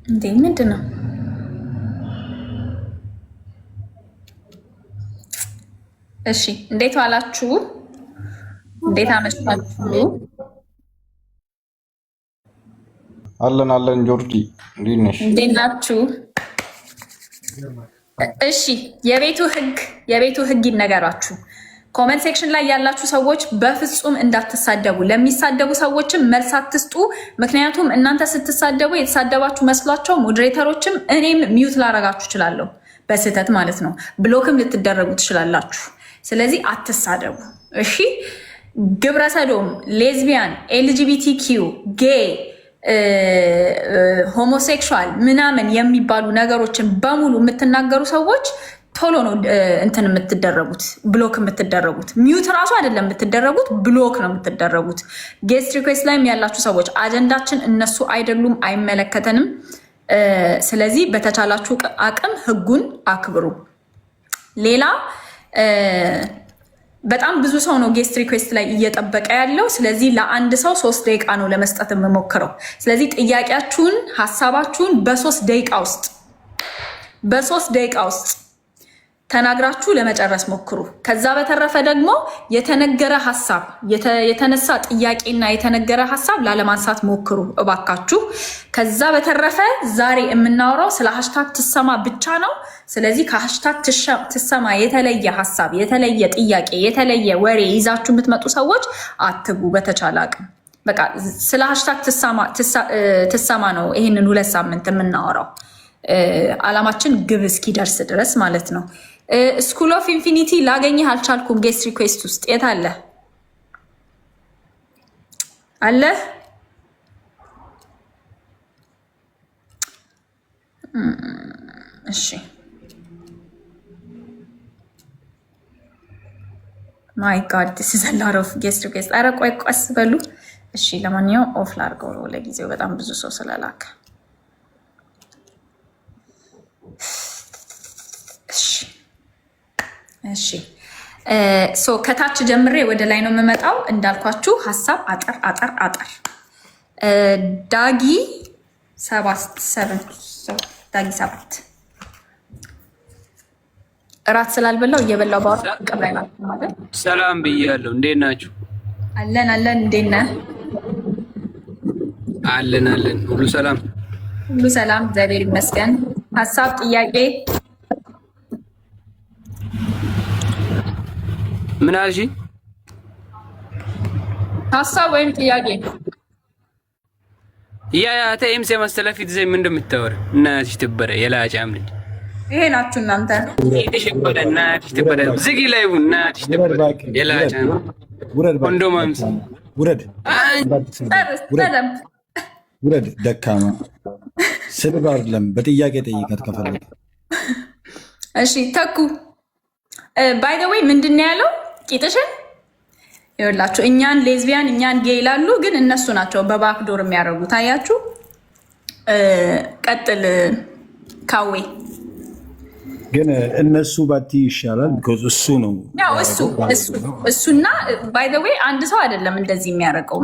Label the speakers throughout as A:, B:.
A: እንዴ ምንድነው? እሺ እንዴት ዋላችሁ? እንዴት አመሻችሁ?
B: አለን ጆርጂ እንዴት ነሽ?
A: እንዴት ናችሁ? እሺ የቤቱ ህግ ይነገራችሁ። ኮመንት ሴክሽን ላይ ያላችሁ ሰዎች በፍጹም እንዳትሳደቡ። ለሚሳደቡ ሰዎችም መልስ አትስጡ። ምክንያቱም እናንተ ስትሳደቡ የተሳደባችሁ መስሏቸው ሞዴሬተሮችም እኔም ሚውት ላረጋችሁ እችላለሁ፣ በስህተት ማለት ነው። ብሎክም ልትደረጉ ትችላላችሁ። ስለዚህ አትሳደቡ እሺ። ግብረሰዶም፣ ሌዝቢያን፣ ኤልጂቢቲኪዩ፣ ጌይ፣ ሆሞሴክሹዋል ምናምን የሚባሉ ነገሮችን በሙሉ የምትናገሩ ሰዎች ቶሎ ነው እንትን የምትደረጉት፣ ብሎክ የምትደረጉት። ሚዩት ራሱ አይደለም የምትደረጉት፣ ብሎክ ነው የምትደረጉት። ጌስት ሪኩዌስት ላይም ያላችሁ ሰዎች አጀንዳችን እነሱ አይደሉም፣ አይመለከተንም። ስለዚህ በተቻላችሁ አቅም ህጉን አክብሩ። ሌላ በጣም ብዙ ሰው ነው ጌስት ሪኩዌስት ላይ እየጠበቀ ያለው። ስለዚህ ለአንድ ሰው 3 ደቂቃ ነው ለመስጠት የምሞክረው። ስለዚህ ጥያቄያችሁን፣ ሀሳባችሁን በ3 ደቂቃ ውስጥ ተናግራችሁ ለመጨረስ ሞክሩ። ከዛ በተረፈ ደግሞ የተነገረ ሀሳብ፣ የተነሳ ጥያቄና የተነገረ ሀሳብ ላለማንሳት ሞክሩ እባካችሁ። ከዛ በተረፈ ዛሬ የምናወራው ስለ ሃሽታግ ትሰማ ብቻ ነው። ስለዚህ ከሃሽታግ ትሰማ የተለየ ሀሳብ፣ የተለየ ጥያቄ፣ የተለየ ወሬ ይዛችሁ የምትመጡ ሰዎች አትጉ። በተቻለ አቅም በቃ ስለ ሃሽታግ ትሰማ ነው ይህንን 2 ሳምንት የምናወራው፣ አላማችን ግብ እስኪደርስ ድረስ ማለት ነው። ስኩል ኦፍ ኢንፊኒቲ ላገኘህ አልቻልኩም። ጌስት ሪኩዌስት ውስጥ የት አለ? እሺ ማይ ጋድ ዲስ ኢዝ አ ሎት ኦፍ ጌስት ሪኩዌስት። ኧረ ቆይ ቀስ በሉ እሺ። ለማንኛውም ኦፍ ላድርገው ለጊዜው፣ በጣም ብዙ ሰው ስለላከ። እሺ ከታች ጀምሬ ወደ ላይ ነው የምመጣው። እንዳልኳችሁ ሀሳብ አጠር ዳጊ 7 እራት ስላልበላው እየበላው ባወራ ቀብላይ ማለት
C: ሰላም ብያለሁ። እንዴት ናችሁ?
A: አለን እንዴት ነህ?
C: አለን ሁሉ ሰላም እግዚአብሔር ይመስገን። ሀሳብ ጥያቄ ምን አልሽ?
A: ሀሳብ ወይም ጥያቄ?
C: ያ ተይምስ የማስተላፊት ዘይ ምን እንደምታወር እናትሽ ትበረ የላጫም ልጅ
A: ይሄ ናችሁ እናንተ።
C: እሺ በለ እናትሽ ትበረ ዝጊ ላይ እናትሽ ትበረ የላጫም ኮንዶማምስ
B: ውረድ ደካማ ስድብ አይደለም፣ በጥያቄ ጠይቀት ከፈለገ።
A: እሺ ተኩ ባይ ዘ ዌይ ምንድን ነው ያለው? ቂጥሽን ይኸውላችሁ፣ እኛን ሌዝቢያን እኛን ጌይ ይላሉ፣ ግን እነሱ ናቸው በባክዶር የሚያደርጉት። አያችሁ። ቀጥል ካዌ።
B: ግን እነሱ ባቲ ይሻላል። እሱ ነው
A: ያው እሱና ባይ ዘ ዌይ አንድ ሰው አይደለም እንደዚህ የሚያደርገው።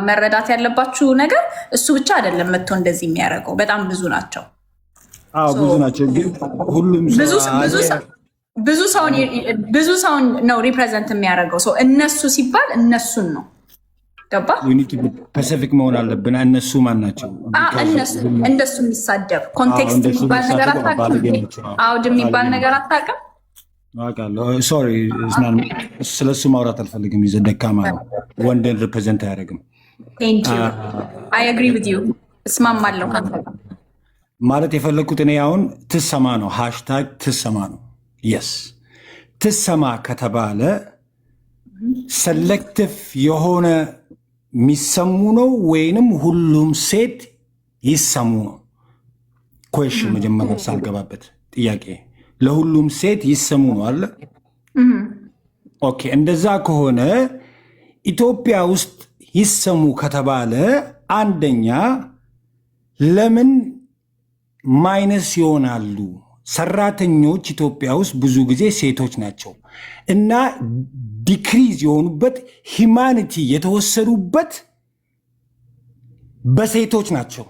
A: መረዳት ያለባችሁ ነገር እሱ ብቻ አይደለም መጥቶ እንደዚህ የሚያደርገው፣ በጣም ብዙ ናቸው።
B: ብዙ ናቸው፣ ግን ሁሉም
A: ብዙ ሰውን ነው ሪፕሬዘንት የሚያደርገው ሰው። እነሱ ሲባል እነሱን ነው። ገባ?
B: ፐሲፊክ መሆን አለብን። እነሱ ማን ናቸው?
A: እንደሱ የሚሳደብ ኮንቴክስት የሚባል ነገር አታውቅም? አውድ የሚባል ነገር አታውቅም?
B: ሶሪ ስለሱ ማውራት አልፈልግም። ይዘ ደካማ ነው፣ ወንድን ሪፕሬዘንት አያደርግም።
A: አይ አግሪ ዊዝ ዩ፣ እስማማለሁ ካንተ ጋር።
B: ማለት የፈለግኩት እኔ አሁን ትሰማ ነው፣ ሃሽታግ ትሰማ ነው። የስ ትሰማ ከተባለ ሰሌክቲቭ የሆነ የሚሰሙ ነው ወይንም ሁሉም ሴት ይሰሙ ነው? ኮሽን መጀመሪያ ሳልገባበት ጥያቄ ለሁሉም ሴት ይሰሙ ነው አለ። ኦኬ፣ እንደዛ ከሆነ ኢትዮጵያ ውስጥ ይሰሙ ከተባለ አንደኛ ለምን ማይነስ ይሆናሉ? ሰራተኞች ኢትዮጵያ ውስጥ ብዙ ጊዜ ሴቶች ናቸው እና ዲክሪዝ የሆኑበት ሂማኒቲ የተወሰዱበት በሴቶች ናቸው።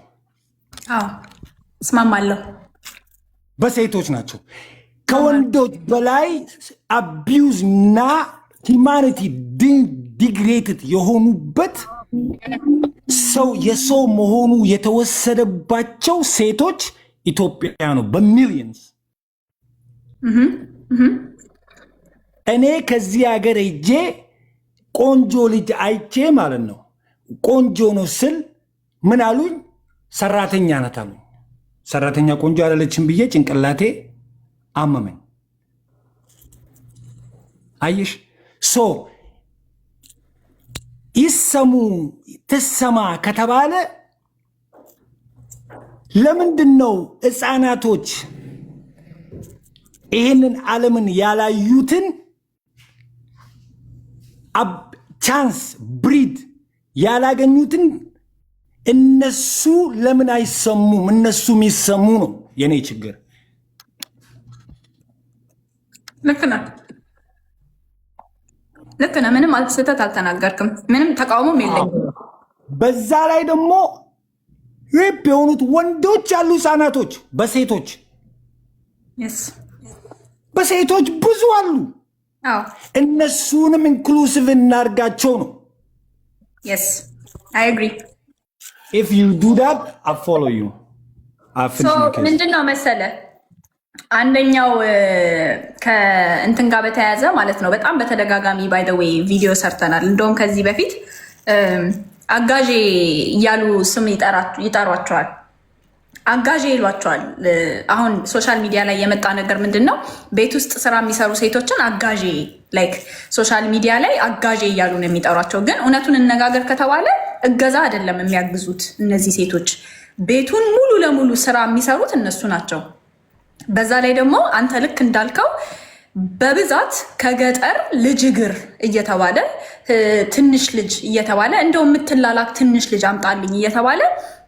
A: አዎ እስማማለሁ።
B: በሴቶች ናቸው ከወንዶች በላይ አቢዩዝ እና ሂማኒቲ ዲግሬትድ የሆኑበት ሰው የሰው መሆኑ የተወሰደባቸው ሴቶች ኢትዮጵያ ነው በሚሊየንስ። እኔ ከዚህ ሀገር ሄጄ ቆንጆ ልጅ አይቼ ማለት ነው ቆንጆ ነው ስል ምን አሉኝ? ሰራተኛ ናት አሉኝ። ሰራተኛ ቆንጆ አይደለችም ብዬ ጭንቅላቴ አመመኝ። አየሽ ሶ ይሰሙ ትሰማ ከተባለ ለምንድን ነው ሕፃናቶች ይህንን ዓለምን ያላዩትን ቻንስ ብሪድ ያላገኙትን እነሱ ለምን አይሰሙም? እነሱ የሚሰሙ ነው የኔ ችግር።
A: ልክ ነህ፣ ልክ ነህ። ምንም ስህተት አልተናገርክም። ምንም ተቃውሞም የለኝም።
B: በዛ ላይ ደግሞ ሬፕ የሆኑት ወንዶች ያሉ ህፃናቶች በሴቶች በሴቶች ብዙ አሉ። እነሱንም ኢንክሉሲቭ እናርጋቸው ነው።
A: Yes, I agree.
B: If you do that, I'll follow you.
A: ምንድነው መሰለ አንደኛው ከእንትን ጋር በተያያዘ ማለት ነው በጣም በተደጋጋሚ ባይ ዘ ዌይ ቪዲዮ ሰርተናል። እንደውም ከዚህ በፊት አጋዤ እያሉ ስም ይጠሯቸዋል። አጋዤ ይሏቸዋል። አሁን ሶሻል ሚዲያ ላይ የመጣ ነገር ምንድን ነው? ቤት ውስጥ ስራ የሚሰሩ ሴቶችን አጋዤ ላይክ ሶሻል ሚዲያ ላይ አጋዤ እያሉ ነው የሚጠሯቸው። ግን እውነቱን እነጋገር ከተባለ እገዛ አይደለም የሚያግዙት እነዚህ ሴቶች። ቤቱን ሙሉ ለሙሉ ስራ የሚሰሩት እነሱ ናቸው። በዛ ላይ ደግሞ አንተ ልክ እንዳልከው በብዛት ከገጠር ልጅ እግር እየተባለ ትንሽ ልጅ እየተባለ እንደው የምትላላክ ትንሽ ልጅ አምጣልኝ እየተባለ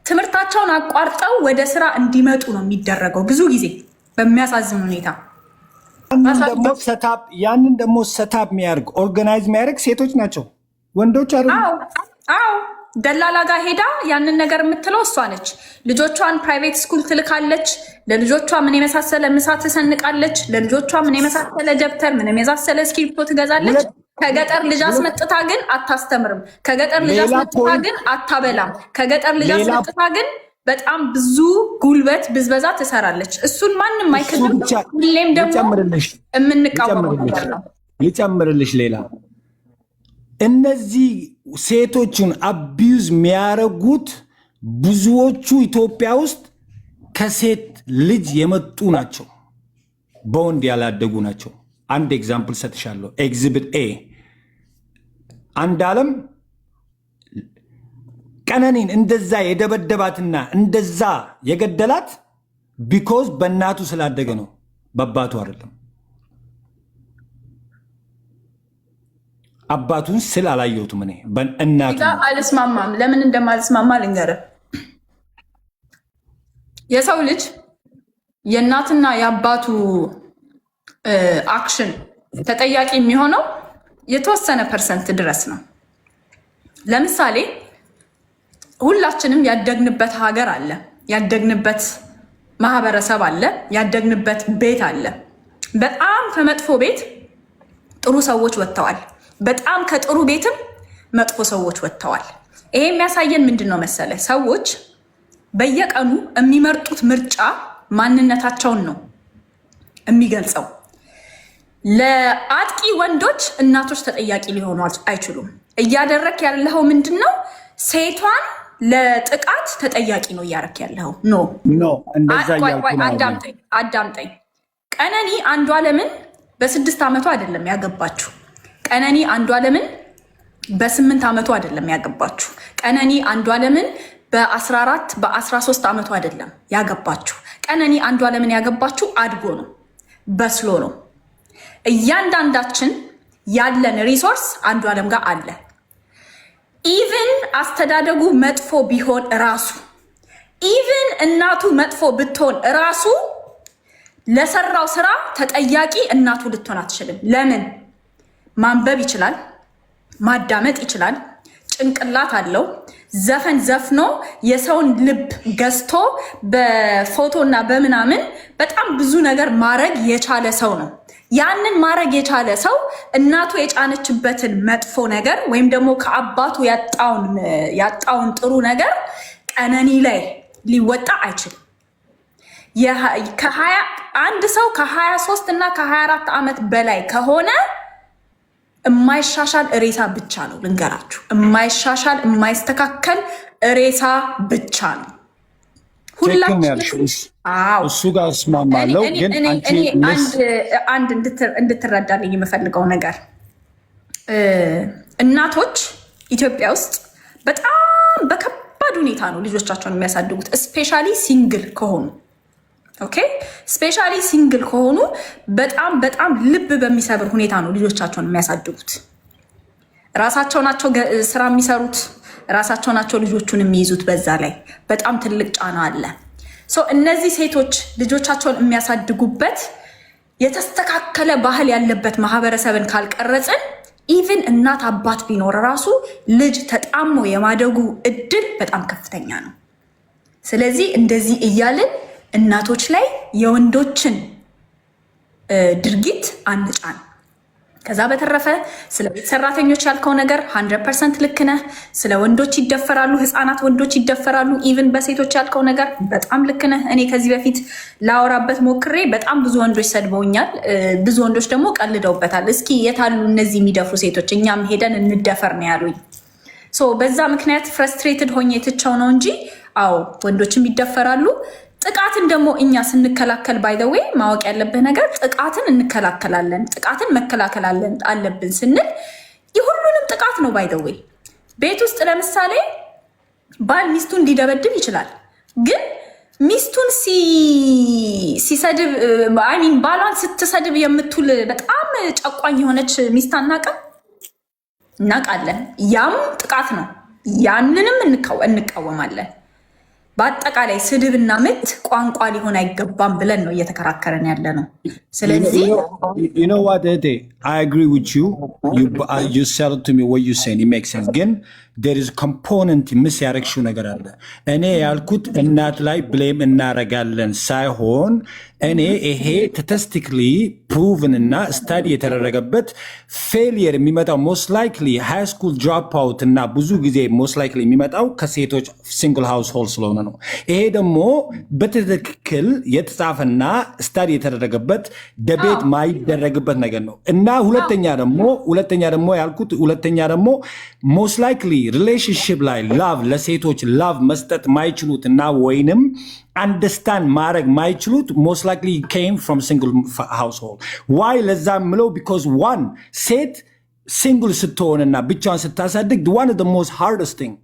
A: ትምህርታቸውን አቋርጠው ወደ ስራ እንዲመጡ ነው የሚደረገው ብዙ ጊዜ በሚያሳዝን ሁኔታ።
B: ያንን ደግሞ ሰታፕ የሚያደርግ ኦርጋናይዝ የሚያደርግ ሴቶች ናቸው፣ ወንዶች አይደሉም።
A: አዎ ደላላ ጋር ሄዳ ያንን ነገር የምትለው እሷ ነች። ልጆቿን ፕራይቬት ስኩል ትልካለች። ለልጆቿ ምን የመሳሰለ ምሳ ትሰንቃለች። ለልጆቿ ምን የመሳሰለ ደብተር፣ ምን የመሳሰለ እስክሪብቶ ትገዛለች። ከገጠር ልጅ አስመጥታ ግን አታስተምርም። ከገጠር ልጅ አስመጥታ ግን አታበላም። ከገጠር ልጅ አስመጥታ ግን በጣም ብዙ ጉልበት ብዝበዛ ትሰራለች። እሱን ማንም አይክድም። ሁሌም ደግሞ የምንቃወመው ነገር ነው።
B: ልጨምርልሽ ሌላ እነዚህ ሴቶችን አቢዩዝ የሚያደርጉት ብዙዎቹ ኢትዮጵያ ውስጥ ከሴት ልጅ የመጡ ናቸው፣ በወንድ ያላደጉ ናቸው። አንድ ኤግዛምፕል ሰጥሻለሁ። ኤግዚቢት ኤ አንድ ዓለም ቀነኒን እንደዛ የደበደባትና እንደዛ የገደላት ቢኮዝ በእናቱ ስላደገ ነው፣ በአባቱ አይደለም። አባቱን ስል አላየሁትም እኔ በእናቱ
A: አልስማማም። ለምን እንደማልስማማ ልንገርህ። የሰው ልጅ የእናትና የአባቱ አክሽን ተጠያቂ የሚሆነው የተወሰነ ፐርሰንት ድረስ ነው። ለምሳሌ ሁላችንም ያደግንበት ሀገር አለ፣ ያደግንበት ማህበረሰብ አለ፣ ያደግንበት ቤት አለ። በጣም ከመጥፎ ቤት ጥሩ ሰዎች ወጥተዋል። በጣም ከጥሩ ቤትም መጥፎ ሰዎች ወጥተዋል። ይሄ የሚያሳየን ምንድን ነው መሰለ? ሰዎች በየቀኑ የሚመርጡት ምርጫ ማንነታቸውን ነው የሚገልጸው። ለአጥቂ ወንዶች እናቶች ተጠያቂ ሊሆኑ አይችሉም። እያደረክ ያለኸው ምንድን ነው? ሴቷን ለጥቃት ተጠያቂ ነው እያደረክ ያለኸው። አዳምጠኝ። ቀነኒ አንዷለምን በ6 ዓመቱ አይደለም ያገባችሁ። ቀነኒ አንዷለምን በ8 ዓመቱ አይደለም ያገባችሁ። ቀነኒ አንዷለምን በ14 በ13 ዓመቱ አይደለም ያገባችሁ። ቀነኒ አንዷለምን ያገባችሁ አድጎ ነው፣ በስሎ ነው። እያንዳንዳችን ያለን ሪሶርስ አንዷለም ጋር አለ። ኢቭን አስተዳደጉ መጥፎ ቢሆን ራሱ፣ ኢቭን እናቱ መጥፎ ብትሆን ራሱ ለሰራው ስራ ተጠያቂ እናቱ ልትሆን አትችልም። ለምን? ማንበብ ይችላል፣ ማዳመጥ ይችላል፣ ጭንቅላት አለው፣ ዘፈን ዘፍኖ የሰውን ልብ ገዝቶ በፎቶና በምናምን በጣም ብዙ ነገር ማድረግ የቻለ ሰው ነው። ያንን ማድረግ የቻለ ሰው እናቱ የጫነችበትን መጥፎ ነገር ወይም ደግሞ ከአባቱ ያጣውን ጥሩ ነገር ቀነኒ ላይ ሊወጣ አይችልም። አንድ ሰው ከ23 እና ከ24 ዓመት በላይ ከሆነ የማይሻሻል ሬሳ ብቻ ነው። ልንገራችሁ፣ የማይሻሻል የማይስተካከል ሬሳ ብቻ ነው።
B: ሁላችንም እሱ ጋር እስማማለሁ። ግን
A: አንድ እንድትረዳልኝ የምፈልገው ነገር እናቶች ኢትዮጵያ ውስጥ በጣም በከባድ ሁኔታ ነው ልጆቻቸውን የሚያሳድጉት። ስፔሻሊ ሲንግል ከሆኑ ስፔሻሊ ሲንግል ከሆኑ በጣም በጣም ልብ በሚሰብር ሁኔታ ነው ልጆቻቸውን የሚያሳድጉት። ራሳቸው ናቸው ስራ የሚሰሩት፣ ራሳቸው ናቸው ልጆቹን የሚይዙት። በዛ ላይ በጣም ትልቅ ጫና አለ። እነዚህ ሴቶች ልጆቻቸውን የሚያሳድጉበት የተስተካከለ ባህል ያለበት ማህበረሰብን ካልቀረጽን ኢቭን እናት አባት ቢኖር ራሱ ልጅ ተጣሞ የማደጉ እድል በጣም ከፍተኛ ነው። ስለዚህ እንደዚህ እያልን እናቶች ላይ የወንዶችን ድርጊት አንጫን። ከዛ በተረፈ ስለ ቤት ሰራተኞች ያልከው ነገር 100% ልክ ነህ። ስለ ወንዶች ይደፈራሉ፣ ህፃናት ወንዶች ይደፈራሉ። ኢቭን በሴቶች ያልከው ነገር በጣም ልክ ነህ። እኔ ከዚህ በፊት ላወራበት ሞክሬ በጣም ብዙ ወንዶች ሰድበውኛል፣ ብዙ ወንዶች ደግሞ ቀልደውበታል። እስኪ የታሉ እነዚህ የሚደፍሩ ሴቶች? እኛም ሄደን እንደፈር ነው ያሉኝ። በዛ ምክንያት ፍረስትሬትድ ሆኜ ትቸው ነው እንጂ አዎ ወንዶችም ይደፈራሉ። ጥቃትን ደግሞ እኛ ስንከላከል ባይ ዘ ዌይ ማወቅ ያለብህ ነገር ጥቃትን እንከላከላለን፣ ጥቃትን መከላከል አለብን ስንል የሁሉንም ጥቃት ነው። ባይ ዘ ዌይ ቤት ውስጥ ለምሳሌ ባል ሚስቱን ሊደበድብ ይችላል። ግን ሚስቱን ሲሰድብ ባሏን ስትሰድብ የምትውል በጣም ጨቋኝ የሆነች ሚስት እናውቃለን። ያም ጥቃት ነው። ያንንም እንቃወማለን። በአጠቃላይ ስድብና ምት ቋንቋ ሊሆን አይገባም ብለን ነው እየተከራከረን ያለ ነው። ስለዚህ
B: you know what I agree with you. You said to me what you saying, it makes sense. ግን there is component miss ያረግሽው ነገር አለ። እኔ ያልኩት እናት ላይ ብሌም እናረጋለን ሳይሆን እኔ ይሄ ስታቲስቲካሊ ፕሩቭን እና ስታዲ የተደረገበት ፌሊየር የሚመጣው ሞስት ላይክሊ ሃይ ስኩል ድሮፕ አውት እና ብዙ ጊዜ ሞስት ላይክሊ የሚመጣው ከሴቶች ሲንግል ሃውስ ሆልድ ስለሆነ ነው። ይሄ ደግሞ በትክክል የተጻፈና ስታዲ የተደረገበት ደቤት ማይደረግበት ነገር ነው እና ሁለተኛ ደግሞ ያልኩት ሞስት ላይክሊ ሪሌሽንሽፕ ላይ ላቭ ለሴቶች ላቭ መስጠት ማይችሉት እና ወይንም አንደርስታንድ ማድረግ ማይችሉት ሞስት ላይክሊ ኬም ፍሮም ሲንግል ሃውስሆልድ። ዋይ ለዛ ምለው ቢኮዝ ዋን ሴት ሲንግል ስትሆንና ብቻዋን ስታሳድግ ዋን ኦፍ ዘ ሞስት ሃርደስት ቲንግ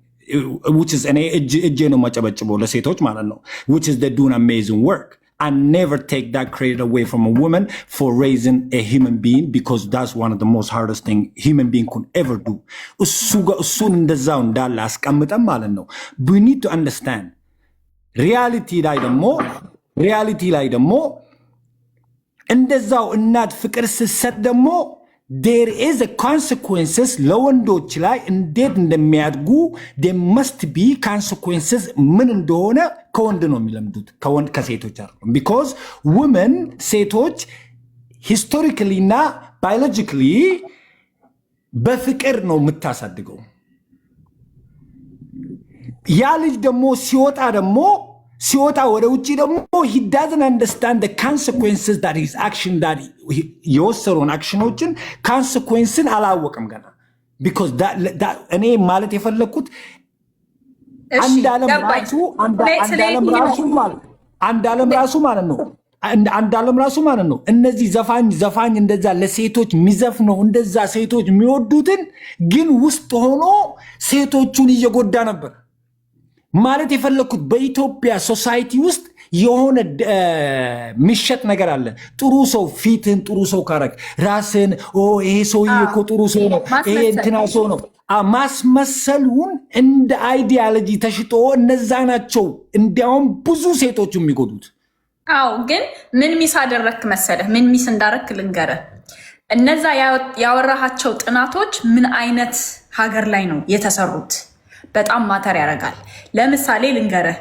B: which is እኔ እጄ ነው ማጨበጭበው ለሴቶች ማለት ነው which is they doing amazing work. I never take that credit away from a woman for raising a human being because that's one of the most hardest thing human being could ever do. እሱን እንደዛው እንዳለ አስቀምጠን ማለት ነው we need to understand ሪያሊቲ ላይ ደግሞ እንደዛው እናት ፍቅር ስትሰጥ ደግሞ there is a consequences ለወንዶች ላይ እንዴት እንደሚያድጉ there must be consequences ምን እንደሆነ ከወንድ ነው የሚለምዱት ከሴቶች አይደለም because women ሴቶች historically እና biologically በፍቅር ነው የምታሳድገው ያ ልጅ ደግሞ ሲወጣ ወደ ውጪ ደግሞ he doesn't understand the consequences that his action that የወሰሩን አክሽኖችን consequences አላወቅም ገና because እኔ ማለት የፈለኩት አንድ ዓለም ራሱ ማለት ነው እነዚህ ዘፋኝ እንደዛ ለሴቶች የሚዘፍነው እንደዛ ሴቶች የሚወዱትን ግን ውስጥ ሆኖ ሴቶቹን እየጎዳ ነበር ማለት የፈለኩት በኢትዮጵያ ሶሳይቲ ውስጥ የሆነ ሚሸጥ ነገር አለ ጥሩ ሰው ፊትን ጥሩ ሰው ካረክ ራስን ይሄ ሰውዬ እኮ ጥሩ ሰው ነው ይሄ እንትና ሰው ነው ማስመሰሉን እንደ አይዲዮሎጂ ተሽጦ እነዛ ናቸው እንዲያውም ብዙ ሴቶች የሚጎዱት
A: አዎ ግን ምን ሚስ አደረክ መሰለህ ምን ሚስ እንዳረክ ልንገርህ እነዛ ያወራሃቸው ጥናቶች ምን አይነት ሀገር ላይ ነው የተሰሩት በጣም ማተር ያደርጋል። ለምሳሌ ልንገርህ፣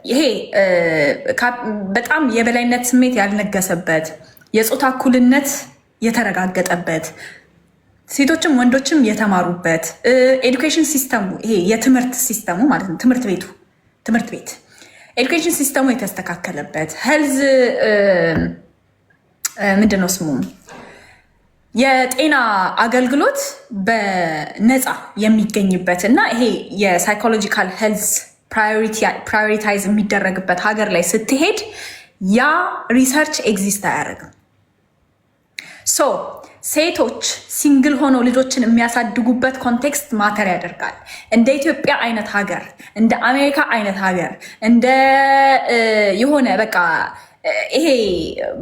A: ይሄ በጣም የበላይነት ስሜት ያልነገሰበት፣ የፆታ እኩልነት የተረጋገጠበት፣ ሴቶችም ወንዶችም የተማሩበት ኤዱኬሽን ሲስተሙ፣ ይሄ የትምህርት ሲስተሙ ማለት ነው፣ ትምህርት ቤት ኤዱኬሽን ሲስተሙ የተስተካከለበት፣ ሄልዝ ምንድነው ስሙ፣ የጤና አገልግሎት በነፃ የሚገኝበት እና ይሄ የሳይኮሎጂካል ሄልዝ ፕራዮሪታይዝ የሚደረግበት ሀገር ላይ ስትሄድ ያ ሪሰርች ኤግዚስት አያደርግም። ሶ ሴቶች ሲንግል ሆነው ልጆችን የሚያሳድጉበት ኮንቴክስት ማተር ያደርጋል። እንደ ኢትዮጵያ አይነት ሀገር፣ እንደ አሜሪካ አይነት ሀገር፣ እንደ የሆነ በቃ ይሄ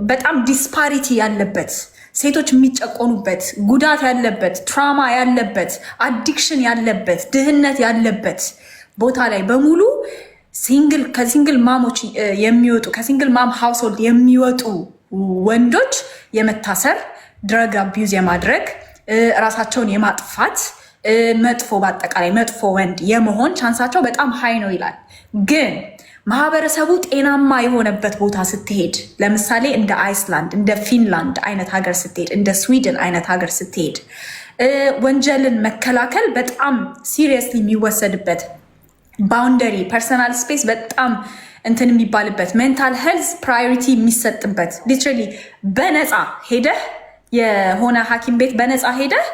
A: በጣም ዲስፓሪቲ ያለበት፣ ሴቶች የሚጨቆኑበት፣ ጉዳት ያለበት፣ ትራማ ያለበት፣ አዲክሽን ያለበት፣ ድህነት ያለበት ቦታ ላይ በሙሉ ከሲንግል ማሞች የሚወጡ ከሲንግል ማም ሃውስሆልድ የሚወጡ ወንዶች የመታሰር ድረግ አቢዩዝ የማድረግ ራሳቸውን የማጥፋት መጥፎ በአጠቃላይ መጥፎ ወንድ የመሆን ቻንሳቸው በጣም ሀይ ነው ይላል። ግን ማህበረሰቡ ጤናማ የሆነበት ቦታ ስትሄድ፣ ለምሳሌ እንደ አይስላንድ እንደ ፊንላንድ አይነት ሀገር ስትሄድ፣ እንደ ስዊድን አይነት ሀገር ስትሄድ ወንጀልን መከላከል በጣም ሲሪየስሊ የሚወሰድበት፣ ባውንደሪ ፐርሰናል ስፔስ በጣም እንትን የሚባልበት፣ ሜንታል ሄልዝ ፕራዮሪቲ የሚሰጥበት፣ ሊትራሊ በነፃ ሄደህ የሆነ ሐኪም ቤት በነፃ ሄደህ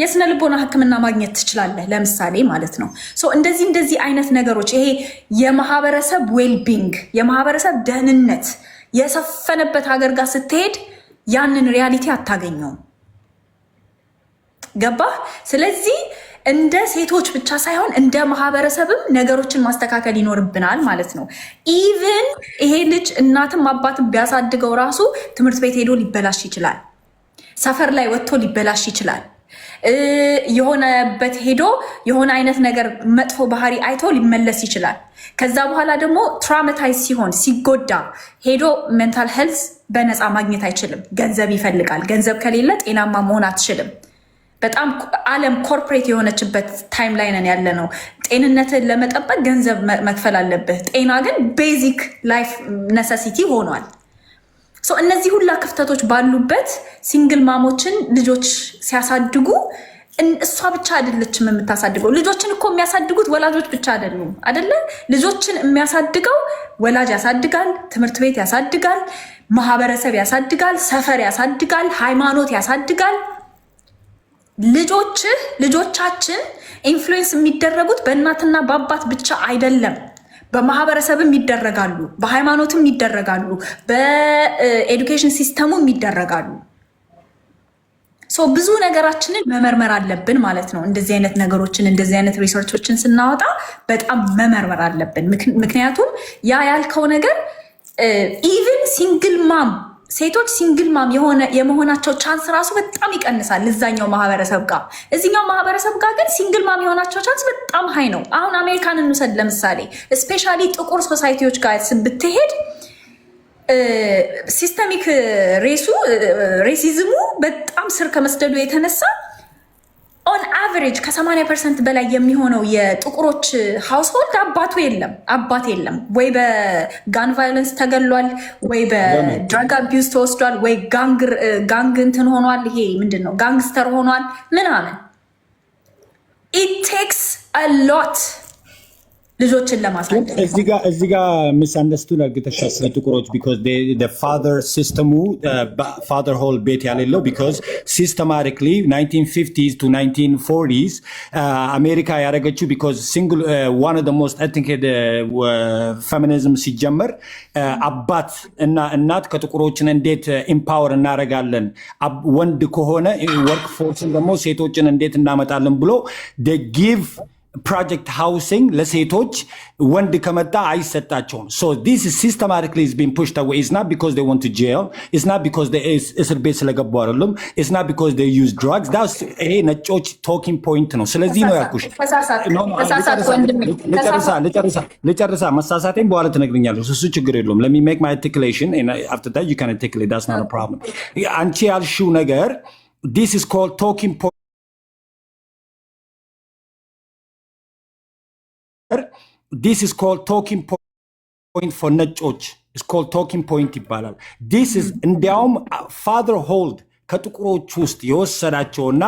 A: የስነ ልቦና ሕክምና ማግኘት ትችላለህ፣ ለምሳሌ ማለት ነው። እንደዚህ አይነት ነገሮች ይሄ የማህበረሰብ ዌልቢንግ የማህበረሰብ ደህንነት የሰፈነበት ሀገር ጋር ስትሄድ ያንን ሪያሊቲ አታገኘውም። ገባህ? ስለዚህ እንደ ሴቶች ብቻ ሳይሆን እንደ ማህበረሰብም ነገሮችን ማስተካከል ይኖርብናል ማለት ነው። ኢቭን ይሄ ልጅ እናትም አባትም ቢያሳድገው ራሱ ትምህርት ቤት ሄዶ ሊበላሽ ይችላል። ሰፈር ላይ ወጥቶ ሊበላሽ ይችላል። የሆነበት ሄዶ የሆነ አይነት ነገር መጥፎ ባህሪ አይቶ ሊመለስ ይችላል። ከዛ በኋላ ደግሞ ትራውማታይዝ ሲሆን ሲጎዳ ሄዶ ሜንታል ሄልዝ በነፃ ማግኘት አይችልም። ገንዘብ ይፈልጋል። ገንዘብ ከሌለ ጤናማ መሆን አትችልም። በጣም ዓለም ኮርፖሬት የሆነችበት ታይም ላይ ነን ያለ ነው። ጤንነትን ለመጠበቅ ገንዘብ መክፈል አለብህ። ጤና ግን ቤዚክ ላይፍ ነሰሲቲ ሆኗል። እነዚህ ሁላ ክፍተቶች ባሉበት ሲንግል ማሞችን ልጆች ሲያሳድጉ እሷ ብቻ አይደለችም የምታሳድገው። ልጆችን እኮ የሚያሳድጉት ወላጆች ብቻ አይደሉም አይደለ? ልጆችን የሚያሳድገው ወላጅ ያሳድጋል፣ ትምህርት ቤት ያሳድጋል፣ ማህበረሰብ ያሳድጋል፣ ሰፈር ያሳድጋል፣ ሃይማኖት ያሳድጋል። ልጆቻችን ኢንፍሉዌንስ የሚደረጉት በእናትና በአባት ብቻ አይደለም፣ በማህበረሰብም ይደረጋሉ፣ በሃይማኖትም ይደረጋሉ፣ በኤዱኬሽን ሲስተሙም ይደረጋሉ። ብዙ ነገራችንን መመርመር አለብን ማለት ነው። እንደዚህ አይነት ነገሮችን እንደዚህ አይነት ሪሰርቾችን ስናወጣ በጣም መመርመር አለብን። ምክንያቱም ያ ያልከው ነገር ኢቭን ሲንግል ማም ሴቶች ሲንግል ማም የመሆናቸው ቻንስ ራሱ በጣም ይቀንሳል እዛኛው ማህበረሰብ ጋር። እዚኛው ማህበረሰብ ጋር ግን ሲንግል ማም የሆናቸው ቻንስ በጣም ሀይ ነው። አሁን አሜሪካን እንውሰድ ለምሳሌ። ስፔሻሊ ጥቁር ሶሳይቲዎች ጋር ብትሄድ ሲስተሚክ ሬሲዝሙ በጣም ስር ከመስደዱ የተነሳ ኦን አቨሬጅ ከ80% በላይ የሚሆነው የጥቁሮች ሃውስሆልድ አባት የለም። ወይ በጋን ቫዮለንስ ተገሏል፣ ወይ በድራግ አቢዩዝ ተወስዷል፣ ወይ ጋንግ እንትን ሆኗል። ይሄ ምንድን ነው ጋንግስተር ሆኗል ምናምን። ኢት ቴክስ አ ሎት ልጆችን ለማሳደግ።
B: እዚህ ጋ ሚስ አንደርስቱድ አድርገሻል ስለ ጥቁሮች። ቢኮዝ ፋዘር ሲስተሙ ፋዘር ሆል ቤት ያሌለው ቢኮዝ ሲስተማቲክሊ 1950s to 1940s አሜሪካ ያደረገችው ቢኮዝ ሲንግል ዋን ኦፍ ዘ ሞስት ኤትኒክ ፌሚኒዝም ሲጀመር አባት እና እናት ከጥቁሮችን እንዴት ኢምፓወር እናደርጋለን፣ ወንድ ከሆነ ወርክ ፎርስን ደግሞ ሴቶችን እንዴት እናመጣለን ብሎ ጊቭ ፕሮጀክት ሃውሲንግ ለሴቶች ወንድ ከመጣ አይሰጣቸውም። ሶ ዲስ ሲስተማቲክሊ ኢዝ ቢንግ ፑሽድ አዌይ። ኢትስ ናት ቢኮዝ ዴይ ዋንት ቱ ጄል፣ ኢትስ ናት ቢኮዝ እስር ቤት ስለገቡ አይደለም፣ ኢትስ ናት ቢኮዝ ዴይ ዩዝ ድራግስ። ይሄ ነጮች ቶኪንግ ፖይንት ነው። ስለዚህ ነው ያልኩሽ። ልጨርሳ መሳሳቴን በኋላ ትነግረኛለሽ። እሱ ችግር የለውም። ለሚ ሜክ ማይ አርቲኩሌሽን አፍተር ዳት ዩ ካን አርቲኩሌት። ዳትስ ናት አ ፕሮብለም። አንቺ ያልሽው ነገር ዲስ ኢዝ ኮልድ ቶኪንግ this is called talking point for ነጮች it's called talking point ይባላል this is እንዲያውም fatherhood ከጥቁሮች ውስጥ የወሰዳቸውና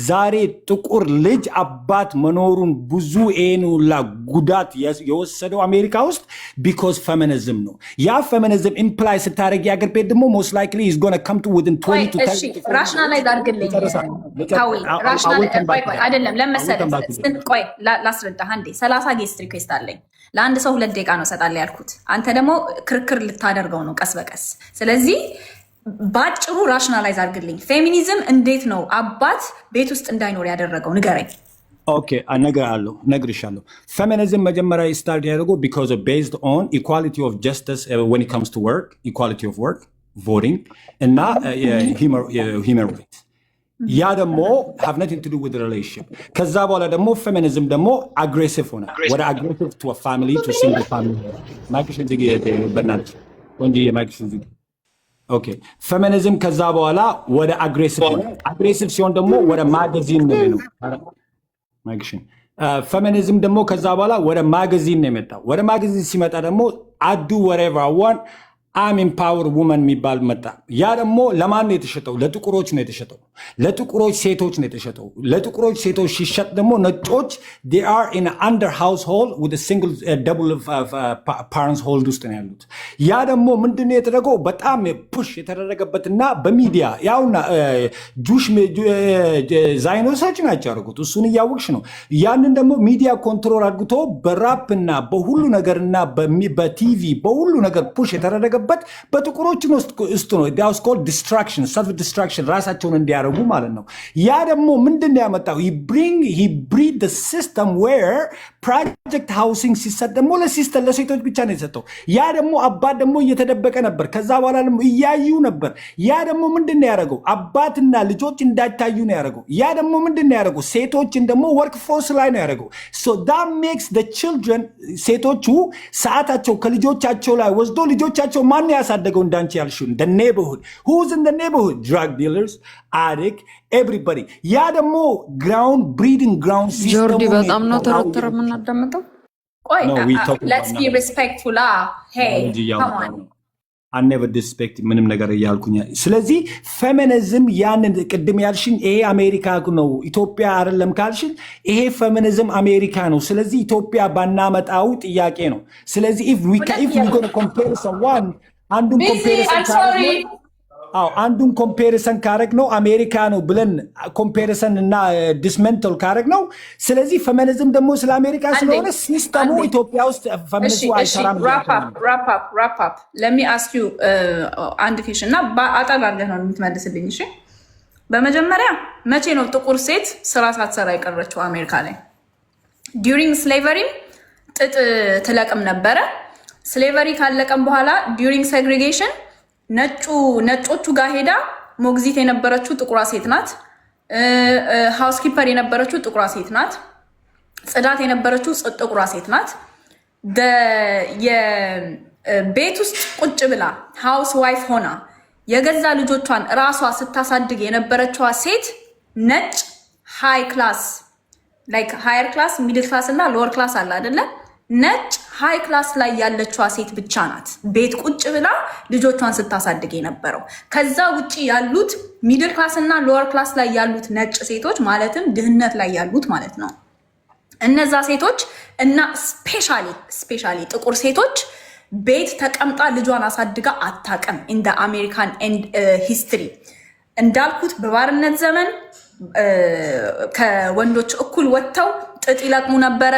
B: ዛሬ ጥቁር ልጅ አባት መኖሩን ብዙ ኤኑላ ጉዳት የወሰደው አሜሪካ ውስጥ because feminism ነው ያ feminism imply ስታረግ ያገር ቤት ደግሞ most likely is going to come to within 20 to 30
A: rationalize አድርግልኝ ታዊ rationalize አይደለም ለመሰለህ ቆይ ላስረዳህ አንዴ 30 ጌስት ሪኩዌስት አለኝ ለአንድ ሰው 2 ደቂቃ ነው ሰጣለሁ ያልኩት አንተ ደግሞ ክርክር ልታደርገው ነው ቀስ በቀስ ስለዚህ ባጭሩ ራሽናላይዝ አድርግልኝ ፌሚኒዝም እንዴት ነው አባት ቤት ውስጥ እንዳይኖር ያደረገው ንገረኝ
B: ኦኬ ነግርሻለሁ feminism መጀመሪያ ስታርት ያደረገው because of based on equality of justice when it comes to work equality of work voting እና human rights ያ ደግሞ have nothing to do with the relationship ከዛ በኋላ ደግሞ feminism ደግሞ aggressive ሆነ ወደ aggressive to a family to single family ማይክሽን ዝግ በእናትህ ወንጂ የማይክሽን ዝግ ኦኬ ፌሚኒዝም ከዛ በኋላ ወደ አግሬሲቭ ሲሆን ደግሞ ወደ ማጋዚን ነው ማግሽን ፌሚኒዝም ደግሞ ከዛ በኋላ ወደ ማጋዚን ነው የመጣው ወደ ማጋዚን ሲመጣ ደግሞ አዱ whatever I want I'm empowered woman የሚባል መጣ ያ ደግሞ ለማን ነው የተሸጠው ለጥቁሮች ነው የተሸጠው ለጥቁሮች ሴቶች ነው የተሸጠው ለጥቁሮች ሴቶች ሲሸጥ ደግሞ ነጮች they are in an under household with a single double parents hold ውስጥ ነው ያሉት ያ ደግሞ ምንድነው የተደረገው በጣም ፑሽ የተደረገበትና በሚዲያ ያውና ጁሽ ዛይኖሳች ናቸው ያደረጉት እሱን እያወቅሽ ነው ያንን ደግሞ ሚዲያ ኮንትሮል አድርጎ በራፕና በሁሉ ነገርና በቲቪ በሁሉ ነገር ፑሽ የተደረገ በጥቁሮች ውስጥ ነው that's called distraction self distraction ራሳቸውን እንዲያረጉ ማለት ነው ያ ደግሞ ምንድነው ያመጣው he breed the system where project housing ሲሰጥ ደግሞ ለሴቶች ብቻ ነው የተሰጠው ያ ደግሞ አባት ደግሞ እየተደበቀ ነበር ከዛ በኋላ ደግሞ እያዩ ነበር ያ ደግሞ ምንድነው ያደረገው አባትና ልጆች እንዳይታዩ ነው ያደረገው ያ ደግሞ ምንድነው ያደረገው ሴቶችን ደግሞ work force ላይ ነው ያደረገው so that makes the children ሴቶቹ ሰዓታቸው ከልጆቻቸው ላይ ወስዶ ልጆቻቸው ማን ያሳደገው እንዳንቺ ያልሽው the neighborhood who's in the neighborhood drug dealers addict everybody ያ ደግሞ ground breeding ground system
D: ጆርዲ በጣም ነው ተረተረ የምናዳምጠው
A: ቆይ let's be respectful hey come on
B: I never disrespect ምንም ነገር ያልኩኝ ስለዚህ ፌሚኒዝም ያንን ቅድም ያልሽኝ ይሄ አሜሪካ ነው ኢትዮጵያ አይደለም ካልሽኝ ይሄ ፌሚኒዝም አሜሪካ ነው ስለዚህ ኢትዮጵያ ባናመጣው ጥያቄ ነው ስለዚህ if we going to compare someone አንዱን ኮምፓሪሰን ካረግ ነው አሜሪካ ነው ብለን ኮምፓሪሰን እና ዲስመንተል ካረግ ነው ስለዚህ ፌሚኒዝም ደግሞ ስለ አሜሪካ ስለሆነ ሲስተሙ ኢትዮጵያ ውስጥ ፌሚኒዝም አይሰራም
A: wrap up let me ask you አንድ ፊሽን እና አጣላለህ ነው የምትመልስልኝ እሺ በመጀመሪያ መቼ ነው ጥቁር ሴት ስራ ሳትሰራ የቀረችው አሜሪካ ላይ during slavery ጥጥ ትለቅም ነበረ slavery ካለቀም በኋላ during segregation ነጮቹ ጋር ሄዳ ሞግዚት የነበረችው ጥቁሯ ሴት ናት ሃውስ ኪፐር የነበረችው ጥቁሯ ሴት ናት ጽዳት የነበረችው ጥቁሯ ሴት ናት የቤት ውስጥ ቁጭ ብላ ሃውስ ዋይፍ ሆና የገዛ ልጆቿን ራሷ ስታሳድግ የነበረችው ሴት ነጭ ሃይ ክላስ ላይክ ሃየር ክላስ ሚድል ክላስ እና ሎወር ክላስ አለ አይደለ ነጭ ሃይ ክላስ ላይ ያለችዋ ሴት ብቻ ናት ቤት ቁጭ ብላ ልጆቿን ስታሳድግ የነበረው ከዛ ውጪ ያሉት ሚድል ክላስ እና ሎወር ክላስ ላይ ያሉት ነጭ ሴቶች ማለትም ድህነት ላይ ያሉት ማለት ነው እነዛ ሴቶች እና ስፔሻሊ ጥቁር ሴቶች ቤት ተቀምጣ ልጇን አሳድጋ አታቀም in the American history እንዳልኩት በባርነት ዘመን ከወንዶች እኩል ወጥተው ጥጥ ይለቅሙ ነበረ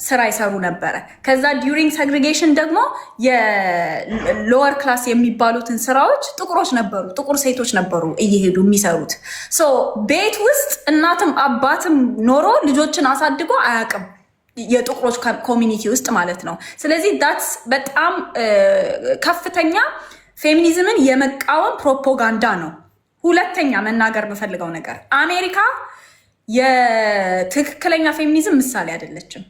A: ስራ ይሰሩ ነበረ ከዛ ዱሪንግ segregation ደግሞ የሎወር ክላስ የሚባሉትን ስራዎች ጥቁሮች ነበሩ ጥቁር ሴቶች ነበሩ እየሄዱ የሚሰሩት ሶ ቤት ውስጥ እናትም አባትም ኖሮ ልጆችን አሳድጎ አያቅም የጥቁሮች ኮሚኒቲ ውስጥ ማለት ነው ስለዚህ that's በጣም ከፍተኛ ፌሚኒዝምን የመቃወም ፕሮፓጋንዳ ነው ሁለተኛ መናገር በፈልገው ነገር አሜሪካ የትክክለኛ ፌሚኒዝም ምሳሌ አይደለችም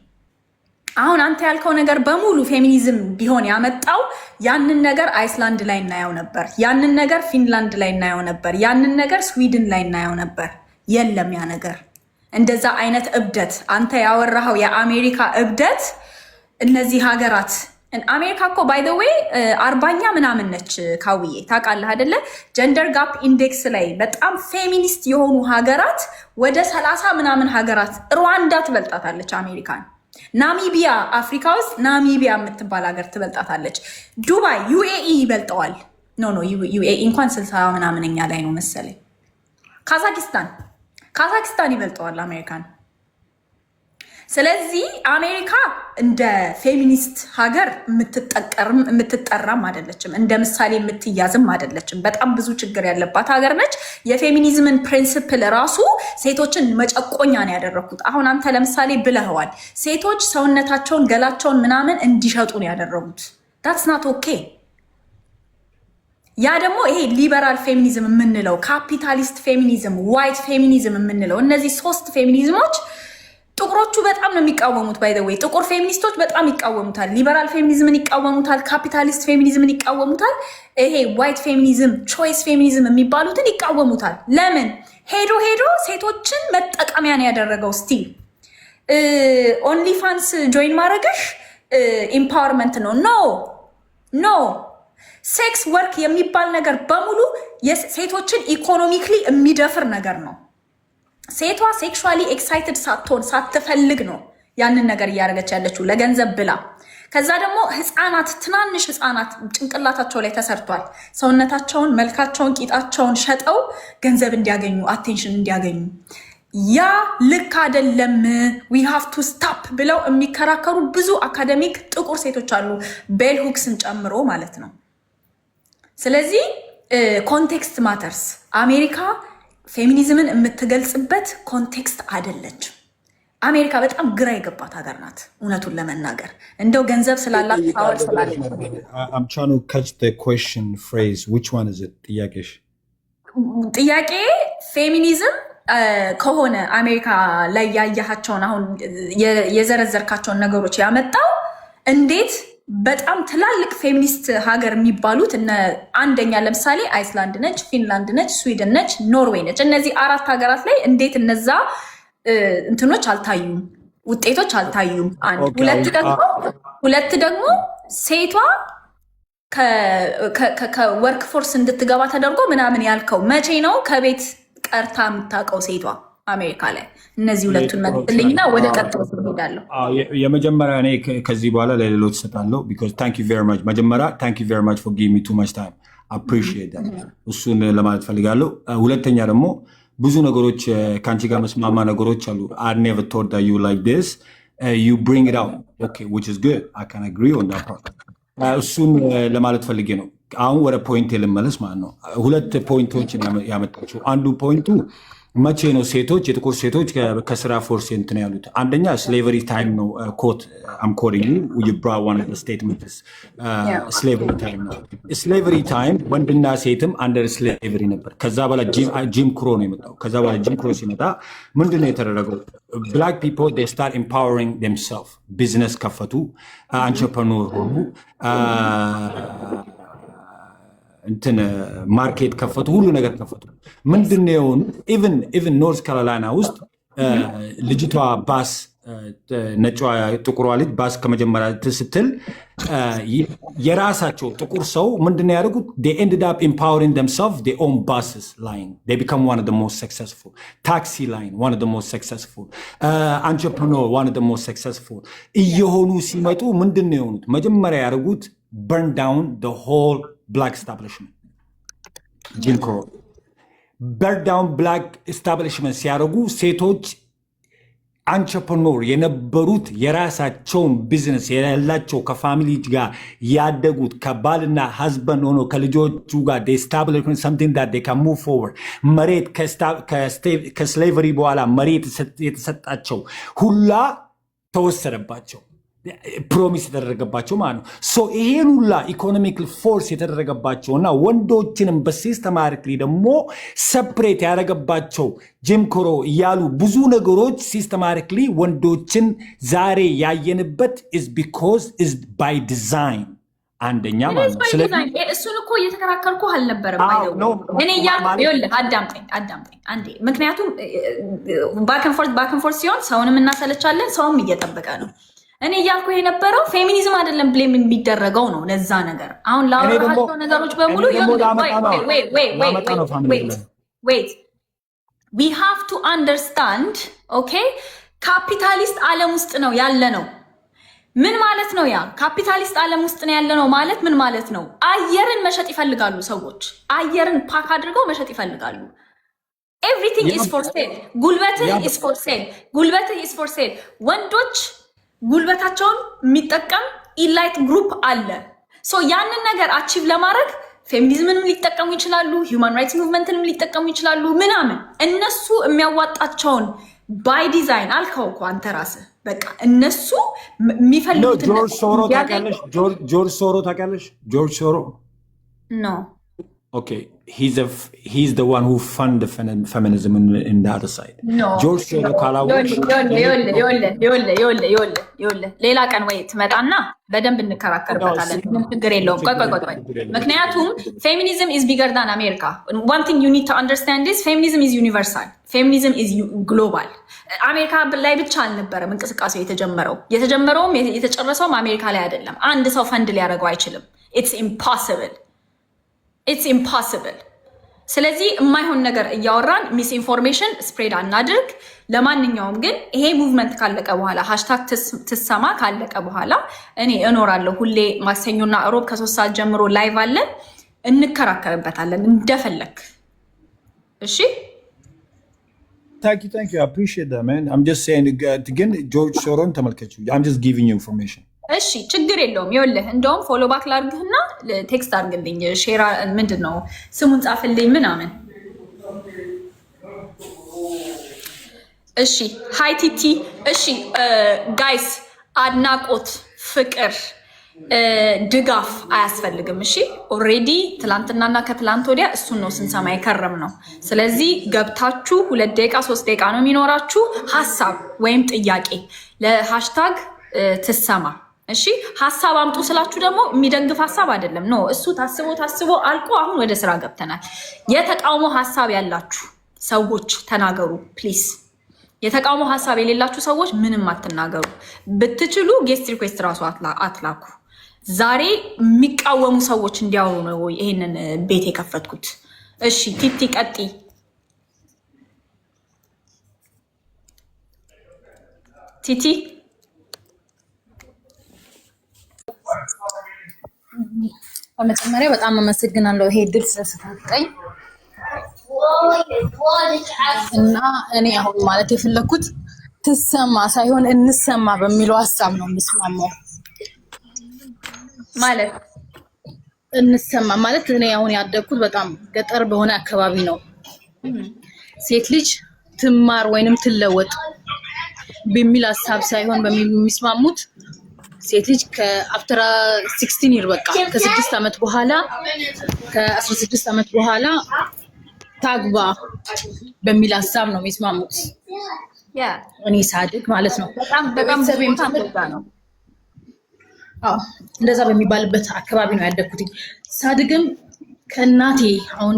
A: አሁን አንተ ያልከው ነገር በሙሉ ፌሚኒዝም ቢሆን ያመጣው ያንን ነገር አይስላንድ ላይ እናየው ነበር ያንን ነገር ፊንላንድ ላይ እናየው ነበር ያንን ነገር ስዊድን ላይ እናየው ነበር የለም ያ ነገር እንደዛ አይነት እብደት አንተ ያወራኸው የአሜሪካ እብደት እነዚህ ሀገራት አሜሪካ እኮ ባይ ዘ ዌይ 40ኛ ምናምን ነች ካውዬ ታውቃለህ አይደለ? ጀንደር ጋፕ ኢንዴክስ ላይ በጣም ፌሚኒስት የሆኑ ሀገራት ወደ 30 ምናምን ሀገራት ሩዋንዳ ትበልጣታለች አሜሪካን። ናሚቢያ አፍሪካ ውስጥ ናሚቢያ የምትባል ሀገር ትበልጣታለች። ዱባይ ዩኤኢ ይበልጠዋል። ኖ ዩኤኢ እንኳን 60 ምናምንኛ ላይ ነው መሰለኝ። ካዛክስታን ይበልጠዋል አሜሪካን። ስለዚህ አሜሪካ እንደ ፌሚኒስት ሀገር የምትጠራም አይደለችም፣ እንደ ምሳሌ የምትያዝም አይደለችም። በጣም ብዙ ችግር ያለባት ሀገር ነች። የፌሚኒዝምን ፕሪንሲፕል ራሱ ሴቶችን መጨቆኛ ነው ያደረኩት። አሁን አንተ ለምሳሌ ብለኸዋል፣ ሴቶች ሰውነታቸውን ገላቸውን ምናምን እንዲሸጡ ነው ያደረጉት። ዳትስ ናት ኦኬ። ያ ደግሞ ይሄ ሊበራል ፌሚኒዝም የምንለው ካፒታሊስት ፌሚኒዝም፣ ዋይት ፌሚኒዝም የምንለው እነዚህ 3 ፌሚኒዝሞች ጥቁሮቹ በጣም ነው የሚቃወሙት። ባይ ዘ ዌይ ጥቁር ፌሚኒስቶች በጣም ይቃወሙታል። ሊበራል ፌሚኒዝምን ይቃወሙታል። ካፒታሊስት ፌሚኒዝምን ይቃወሙታል። ይሄ ዋይት ፌሚኒዝም፣ ቾይስ ፌሚኒዝም የሚባሉትን ይቃወሙታል። ለምን? ሄዶ ሴቶችን መጠቀሚያ ነው ያደረገው። ስቲል ኦንሊ ፋንስ ጆይን ማድረግሽ ኢምፓወርመንት ነው። ኖ ሴክስ ወርክ የሚባል ነገር በሙሉ ሴቶችን ኢኮኖሚክሊ የሚደፍር ነገር ነው። ሴቷ ሴክሹዋሊ ኤክሳይትድ ሳትሆን ሳትፈልግ ነው ያንን ነገር እያደረገች ያለችው ለገንዘብ ብላ። ከዛ ደግሞ ህፃናት፣ ትናንሽ ህፃናት ጭንቅላታቸው ላይ ተሰርቷል። ሰውነታቸውን፣ መልካቸውን፣ ቂጣቸውን ሸጠው ገንዘብ እንዲያገኙ፣ አቴንሽን እንዲያገኙ። ያ ልክ አይደለም፣ ዊ ሃቭ ቱ ስታፕ ብለው የሚከራከሩ ብዙ አካደሚክ ጥቁር ሴቶች አሉ፣ ቤል ሁክስን ጨምሮ ማለት ነው። ስለዚህ ኮንቴክስት ማተርስ። አሜሪካ ፌሚኒዝምን የምትገልጽበት ኮንቴክስት አይደለችም። አሜሪካ በጣም ግራ የገባት ሀገር ናት። እውነቱን ለመናገር እንደው ገንዘብ ስላላት ፓወር ስላለች ጥያቄ ፌሚኒዝም ከሆነ አሜሪካ ላይ ያያቸውን አሁን የዘረዘርካቸውን ነገሮች ያመጣው እንዴት በጣም ትላልቅ ፌሚኒስት ሀገር የሚባሉት አንደኛ ለምሳሌ አይስላንድ ነች፣ ፊንላንድ ነች፣ ስዊድን ነች፣ ኖርዌይ ነች። እነዚህ 4 ሀገራት ላይ እንዴት እነዛ እንትኖች አልታዩም፣ ውጤቶች አልታዩም። ሁለት ደግሞ ሴቷ ከወርክ ፎርስ እንድትገባ ተደርጎ ምናምን ያልከው መቼ ነው ከቤት ቀርታ የምታውቀው ሴቷ አሜሪካ ላይ? እነዚህ ሁለቱን መልስልኝና ወደ ቀጥሎ ሄዳለሁ።
B: የመጀመሪያ እኔ ከዚህ በኋላ ለሌሎች እሰጣለሁ። ቢኮዝ ታንክ ዩ ቬሪ ማች። መጀመሪያ ታንክ ዩ ቬሪ ማች ፎር ጊቪንግ ሚ ቱ ማች ታይም አፕሪሺየት እሱን ለማለት ፈልጋለሁ። ሁለተኛ ደግሞ ብዙ ነገሮች ከአንቺ ጋር መስማማ ነገሮች አሉ። I never thought that you like this. You bring it out. Okay, which is good. I can agree on that part. እሱን ለማለት ፈልጌ ነው። አሁን ወደ ፖይንት ልመለስ ማለት ነው። 2 ፖይንቶችን ያመጣችው አንዱ ፖይንቱ መቼ ነው ሴቶች የጥቁር ሴቶች ከስራ ፎርስ እንትን ያሉት? አንደኛ ስሌቨሪ ታይም ነው። ኮት አም ኮዲንግ ዩ ብራ ዋን ኦፍ ዘ ስቴትመንትስ ስሌቨሪ ታይም ነው። ስሌቨሪ ታይም ወንድና ሴትም አንደር ስሌቨሪ ነበር። ከዛ በኋላ ጂም ክሮ ነው የመጣው። ከዛ በኋላ ጂም ክሮ ሲመጣ ምንድን ነው የተደረገው? ብላክ ፒፕል ዴይ ስታርት ኤምፓወሪንግ ዴምሰልፍ፣ ቢዝነስ ከፈቱ፣ አንትረፕረኖር ሆኑ፣ እንትን ማርኬት ከፈቱ፣ ሁሉ ነገር ከፈቱ። ምንድነው የሆኑ ኢቭን ኖርዝ ካሮላይና ውስጥ ልጅቷ ባስ ነጯ ጥቁሯ ልጅ ባስ ከመጀመሪያ ስትል የራሳቸው ጥቁር ሰው ምንድነው ያደርጉት? they ended up empowering themselves, their own buses line, they become one of the most successful, taxi line one of the most successful, entrepreneur one of the most successful እየሆኑ ሲመጡ ምንድነው የሆኑት? መጀመሪያ ያደርጉት burn down the whole black establishment. Jim Crow burn down black establishment ሲያደርጉ ሴቶች አንትረፕረኖር የነበሩት የራሳቸውን ቢዝነስ ያላቸው ከፋሚሊ ጋር ያደጉት ከባልና ሀዝበንድ ሆኖ ከልጆቹ ጋር they establish something that they can move forward. መሬት ከስሌቨሪ በኋላ መሬት የተሰጣቸው ሁላ ተወሰደባቸው፣ ፕሮሚስ የተደረገባቸው ማለት ነው። ይሄን ሁላ ኢኮኖሚክ ፎርስ የተደረገባቸውና ወንዶችንም በሲስተማቲክሊ ደግሞ ሰፕሬት ያደረገባቸው ጂም ክሮ እያሉ ብዙ ነገሮች ሲስተማቲክሊ ወንዶችን ዛሬ ያየንበት is because is by design አንደኛ ማለት ነው።
A: ስለዚህ እሱን እኮ እየተከራከርኩ አልነበረም። እኔ ይኸውልህ አዳምጠኝ አንዴ። ምክንያቱም ባክ ኤንድ ፎርስ ሲሆን ሰውንም እናሰለቻለን፣ ሰውም እየጠበቀ ነው። እኔ እያልኩ የነበረው ፌሚኒዝም አይደለም ብሌም የሚደረገው ነው ለዛ ነገር። አሁን ላወራሃቸው ነገሮች በሙሉ wait we have to understand okay ካፒታሊስት ዓለም ውስጥ ነው ያለ ነው። ምን ማለት ነው? ያ ካፒታሊስት ዓለም ውስጥ ነው ያለ ነው ማለት ምን ማለት ነው? አየርን መሸጥ ይፈልጋሉ ሰዎች። አየርን ፓክ አድርገው መሸጥ ይፈልጋሉ። everything is for sale ጉልበትህ is for sale ጉልበትህ is for sale ወንዶች ጉልበታቸውን የሚጠቀም ኢላይት ግሩፕ አለ። ሶ ያንን ነገር አቺቭ ለማድረግ ፌሚኒዝምንም ሊጠቀሙ ይችላሉ፣ ሂውማን ራይትስ ሙቭመንትንም ሊጠቀሙ ይችላሉ ምናምን። እነሱ የሚያዋጣቸውን ባይ ዲዛይን አልከው እኮ አንተ ራስህ በቃ እነሱ የሚፈልጉት
B: ጆርጅ ሶሮ ታውቂያለሽ? ጆርጅ ሶሮ ታውቂያለሽ? ጆርጅ ሶሮ
A: ኖ
B: Okay, he's the one who fund the feminism in the other side.
A: No.
B: George Soros ካላወቅሽ
A: ሌላ ቀን ወይ ትመጣና በደንብ እንከራከርበታለን። ችግር የለውም። ቆይ ምክንያቱም feminism is bigger than America. One thing you need to understand is feminism is universal. Feminism is global. አሜሪካ ላይ ብቻ አልነበረም እንቅስቃሴው የተጀመረውም የተጨረሰውም አሜሪካ ላይ አይደለም። አንድ ሰው ፈንድ ሊያደርገው አይችልም። It's impossible. ስለዚህ የማይሆን ነገር እያወራን ሚስ ኢንፎርሜሽን ስፕሬድ አናድርግ። ለማንኛውም ግን ይሄ ሙቭመንት ካለቀ በኋላ ሃሽታግ ትሰማ ካለቀ በኋላ እኔ እኖራለሁ። ሁሌ ማክሰኞና ሮብ ከ3 ሰዓት ጀምሮ ላይቭ አለን፣ እንከራከርበታለን እንደፈለክ። እሺ
B: Thank you. I appreciate that, man. I'm just saying again, George Soros ተመልከቹ። I'm just giving you information.
A: እሺ ችግር የለውም። ይኸውልህ እንደውም ፎሎ ባክ ላድርግህና ቴክስት አድርግልኝ፣ ሼር ምንድነው ስሙን ጻፍልኝ ምናምን። እሺ ሃይ ቲቲ። እሺ ጋይስ አድናቆት፣ ፍቅር፣ ድጋፍ አያስፈልግም። እሺ ኦልሬዲ ትላንትናና ከትላንት ወዲያ እሱን ነው ስንሰማ የከረም ነው። ስለዚህ ገብታችሁ 2 ደቂቃ 3 ደቂቃ ነው የሚኖራችሁ ሀሳብ ወይም ጥያቄ ለሃሽታግ ትሰማ። እሺ ሀሳብ አምጡ ስላችሁ ደግሞ የሚደግፍ ሀሳብ አይደለም። ኖ እሱ ታስቦ አልቆ አሁን ወደ ስራ ገብተናል። የተቃውሞ ሀሳብ ያላችሁ ሰዎች ተናገሩ ፕሊዝ። የተቃውሞ ሀሳብ የሌላችሁ ሰዎች ምንም አትናገሩ። ብትችሉ ጌስት ሪኩዌስት ራሱ አትላኩ። ዛሬ የሚቃወሙ ሰዎች እንዲያወሩ ነው ይሄንን ቤት የከፈትኩት። እሺ ቲቲ ቀጢ። ቲቲ
E: በመጀመሪያ በጣም አመሰግናለሁ ይሄ ድል ስለሰጠኝ እና እኔ አሁን ማለት የፈለኩት ትሰማ ሳይሆን እንሰማ በሚለው ሀሳብ ነው የምስማማው።
A: ማለት
E: እንሰማ ማለት እኔ አሁን ያደግኩት በጣም ገጠር በሆነ አካባቢ ነው። ሴት ልጅ ትማር ወይንም ትለወጥ በሚል ሀሳብ ሳይሆን በሚስማሙት ሴት ልጅ ከአፍተር 16 ይር በቃ ከ6 ዓመት በኋላ ከ16 ዓመት በኋላ ታግባ በሚል ሀሳብ ነው የሚስማሙት። እኔ ሳድግ ማለት ነው በጣም ሰበም ታምጣ ነው። እንደዛ በሚባልበት አካባቢ ነው ያደግኩት። ሳድግም ከእናቴ አሁን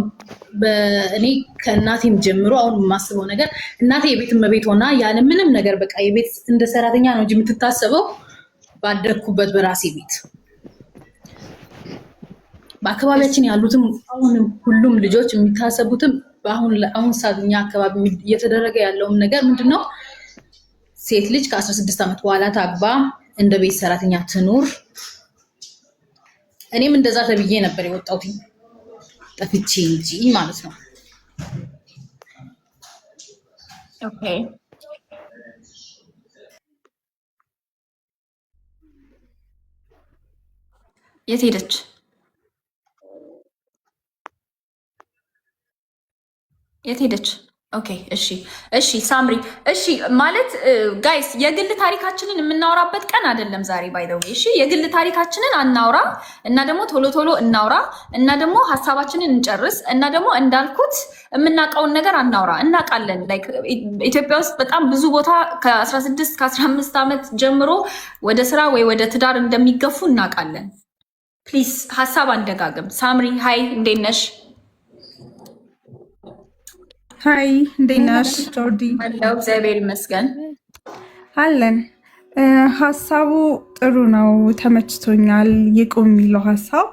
E: በእኔ ከእናቴም ጀምሮ አሁን የማስበው ነገር እናቴ የቤት እመቤት ሆና ያለ ምንም ነገር በቃ የቤት እንደ ሰራተኛ ነው እንጂ የምትታሰበው ባደግኩበት በራሴ ቤት በአካባቢያችን ያሉትም አሁንም ሁሉም ልጆች የሚታሰቡትም በአሁን ሰዓትኛ አካባቢ እየተደረገ ያለውም ነገር ምንድነው? ሴት ልጅ ከ16 ዓመት በኋላ ታግባ እንደ ቤት ሰራተኛ ትኑር። እኔም እንደዛ ተብዬ ነበር የወጣሁት ጠፍቼ እንጂ ማለት ነው።
A: ኦኬ የት ሄደች? ኦኬ እሺ ሳምሪ እሺ። ማለት ጋይስ የግል ታሪካችንን የምናወራበት ቀን አይደለም ዛሬ ባይ ዘ ዌይ። እሺ የግል ታሪካችንን አናውራ እና ደግሞ ቶሎ እናውራ እና ደግሞ ሀሳባችንን እንጨርስ እና ደግሞ እንዳልኩት የምናውቀውን ነገር አናውራ። እናውቃለን ላይክ ኢትዮጵያ ውስጥ በጣም ብዙ ቦታ ከ16 ከ15 ዓመት ጀምሮ ወደ ስራ ወይ ወደ ትዳር እንደሚገፉ እናውቃለን። ፕሊዝ ሀሳብ አንደጋግም። ሳምሪ ሃይ እንዴት ነሽ?
F: ሃይ እንዴት ነሽ ጆርዲ?
A: አለው እግዚአብሔር ይመስገን
F: አለን። ሀሳቡ ጥሩ ነው፣ ተመችቶኛል። ይቁም የሚለው ሀሳብ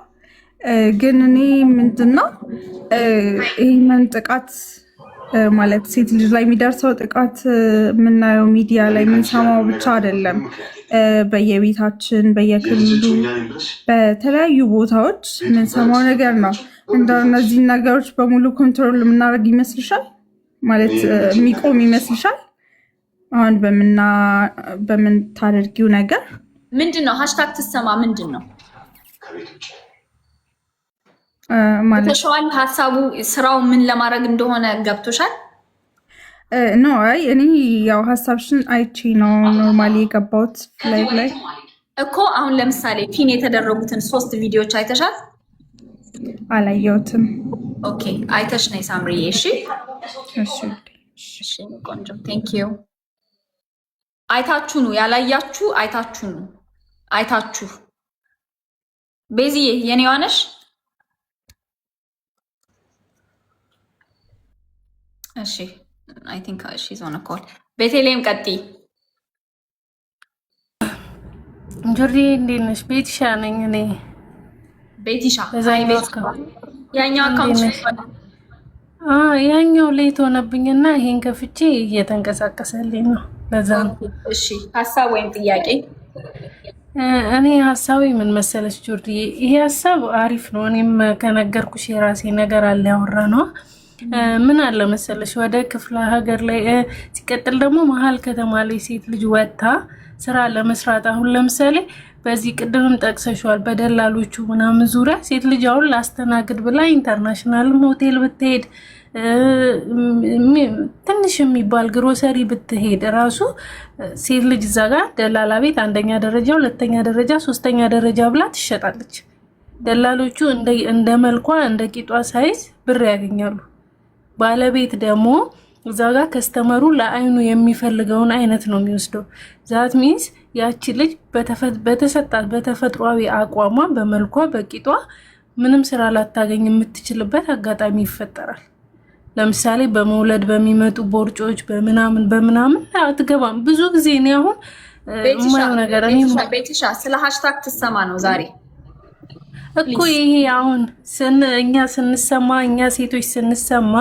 F: ግን እኔ ምንድነው ይህንን ጥቃት ማለት ሴት ልጅ ላይ የሚደርሰው ጥቃት የምናየው ሚዲያ ላይ የምንሰማው ብቻ አይደለም። በየቤታችን፣ በየክልሉ፣ በተለያዩ ቦታዎች የምንሰማው ነገር ነው። እንደው እነዚህን ነገሮች በሙሉ ኮንትሮል የምናደርግ ይመስልሻል? ማለት የሚቆም ይመስልሻል? አሁን በምታደርጊው ነገር
A: ምንድን ነው? ሃሽታግ ትሰማ ምንድን ነው
F: ማለት
A: ተሸዋል? ሀሳቡ ስራው ምን ለማድረግ እንደሆነ ገብቶሻል?
F: ኖ አይ እኔ ያው ሀሳብሽን አይቼ ነው ኖርማሊ የገባሁት ላይ
A: እኮ። አሁን ለምሳሌ ፒን የተደረጉትን 3 ቪዲዮዎች አይተሻል?
F: አላየሁትም።
A: ኦኬ አይተሽ ነይ ሳምሪዬ። እሺ
F: እሺ
A: ቆንጆ ቴንክ ዩ። አይታችሁ ነው ያላያችሁ? አይታችሁ ነው አይታችሁ። ቤዚዬ የኔዋ ነሽ? እሺ አይ ቲንክ she's on a call። ቤቴሌም ቀጥይ።
G: ጆርዲ እንዴት ነሽ? ቤቲሻ ነኝ እኔ።
A: ቤቲሻ ያኛው አካውንት
G: ያኛው ሌት ሆነብኝና ይሄን ከፍቼ እየተንቀሳቀሰልኝ ነው። ለዛ ነው።
A: እሺ ሀሳብ ወይም ጥያቄ?
G: እኔ ሀሳቤ ምን መሰለሽ ጆርዲ፣ ይሄ ሀሳብ አሪፍ ነው። እኔም ከነገርኩሽ የራሴ ነገር አለ ያወራ ነው። ምን አለ መሰለሽ ወደ ክፍለ ሀገር ላይ ሲቀጥል ደግሞ መሀል ከተማ ላይ ሴት ልጅ ወጥታ ስራ ለመስራት አሁን ለምሳሌ በዚህ ቅድምም ጠቅሰሽዋል በደላሎቹ ምናምን ዙሪያ ሴት ልጅ አሁን ላስተናግድ ብላ ኢንተርናሽናልም ሆቴል ብትሄድ ትንሽ የሚባል ግሮሰሪ ብትሄድ ራሱ ሴት ልጅ እዛ ጋር ደላላ ቤት አንደኛ ደረጃ፣ ሁለተኛ ደረጃ፣ ሶስተኛ ደረጃ ብላ ትሸጣለች። ደላሎቹ እንደ መልኳ እንደ ቂጧ ሳይዝ ብር ያገኛሉ። ባለቤት ደግሞ እዛ ጋር ከስተመሩ ለአይኑ የሚፈልገውን አይነት ነው የሚወስደው። ዛት ሚንስ ያቺ ልጅ በተሰጣት በተፈጥሯዊ አቋሟ በመልኳ በቂጧ ምንም ስራ ላታገኝ የምትችልበት አጋጣሚ ይፈጠራል። ለምሳሌ በመውለድ በሚመጡ ቦርጮች በምናምን አትገባም። ብዙ ጊዜ እኔ አሁን የማየው ነገር
A: ቤትሻ ስለ ሃሽታግ ትሰማ ነው ዛሬ
G: እኮ ይሄ አሁን እኛ ስንሰማ እኛ ሴቶች ስንሰማ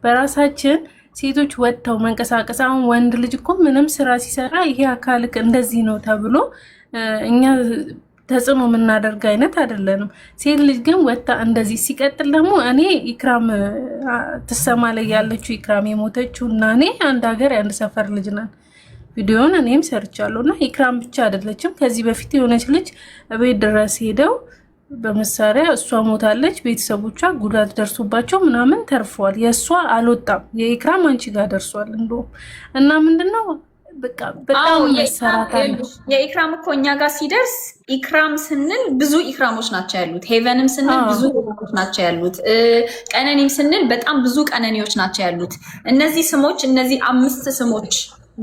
G: በራሳችን ሴቶች ወጥተው መንቀሳቀስ። አሁን ወንድ ልጅ እኮ ምንም ስራ ሲሰራ ይሄ አካልክ እንደዚህ ነው ተብሎ እኛ ተጽዕኖ የምናደርግ አይነት አይደለንም። ሴት ልጅ ግን ወጥታ እንደዚህ ሲቀጥል ደግሞ እኔ ኢክራም ትሰማ ላይ ያለችው ኢክራም የሞተችው እና እኔ አንድ ሀገር አንድ ሰፈር ልጅ ነን። ቪዲዮውን እኔም ሰርቻለሁ እና ኢክራም ብቻ አይደለችም። ከዚህ በፊት የሆነች ልጅ ቤት ድረስ ሄደው በመሳሪያ እሷ ሞታለች፣ ቤተሰቦቿ ጉዳት ደርሶባቸው ምናምን ተርፈዋል። የእሷ አልወጣም፣ የኢክራም አንቺ ጋር ደርሷል እንደውም እና ምንድነው በቃ በጣም መሰራት አለ።
A: የኢክራም እኮ እኛ ጋር ሲደርስ ኢክራም ስንል ብዙ ኢክራሞች ናቸው ያሉት። ሄቨንም ስንል ብዙ ኢክራሞች ናቸው ያሉት። ቀነኒም ስንል በጣም ብዙ ቀነኒዎች ናቸው ያሉት። እነዚህ ስሞች እነዚህ 5 ስሞች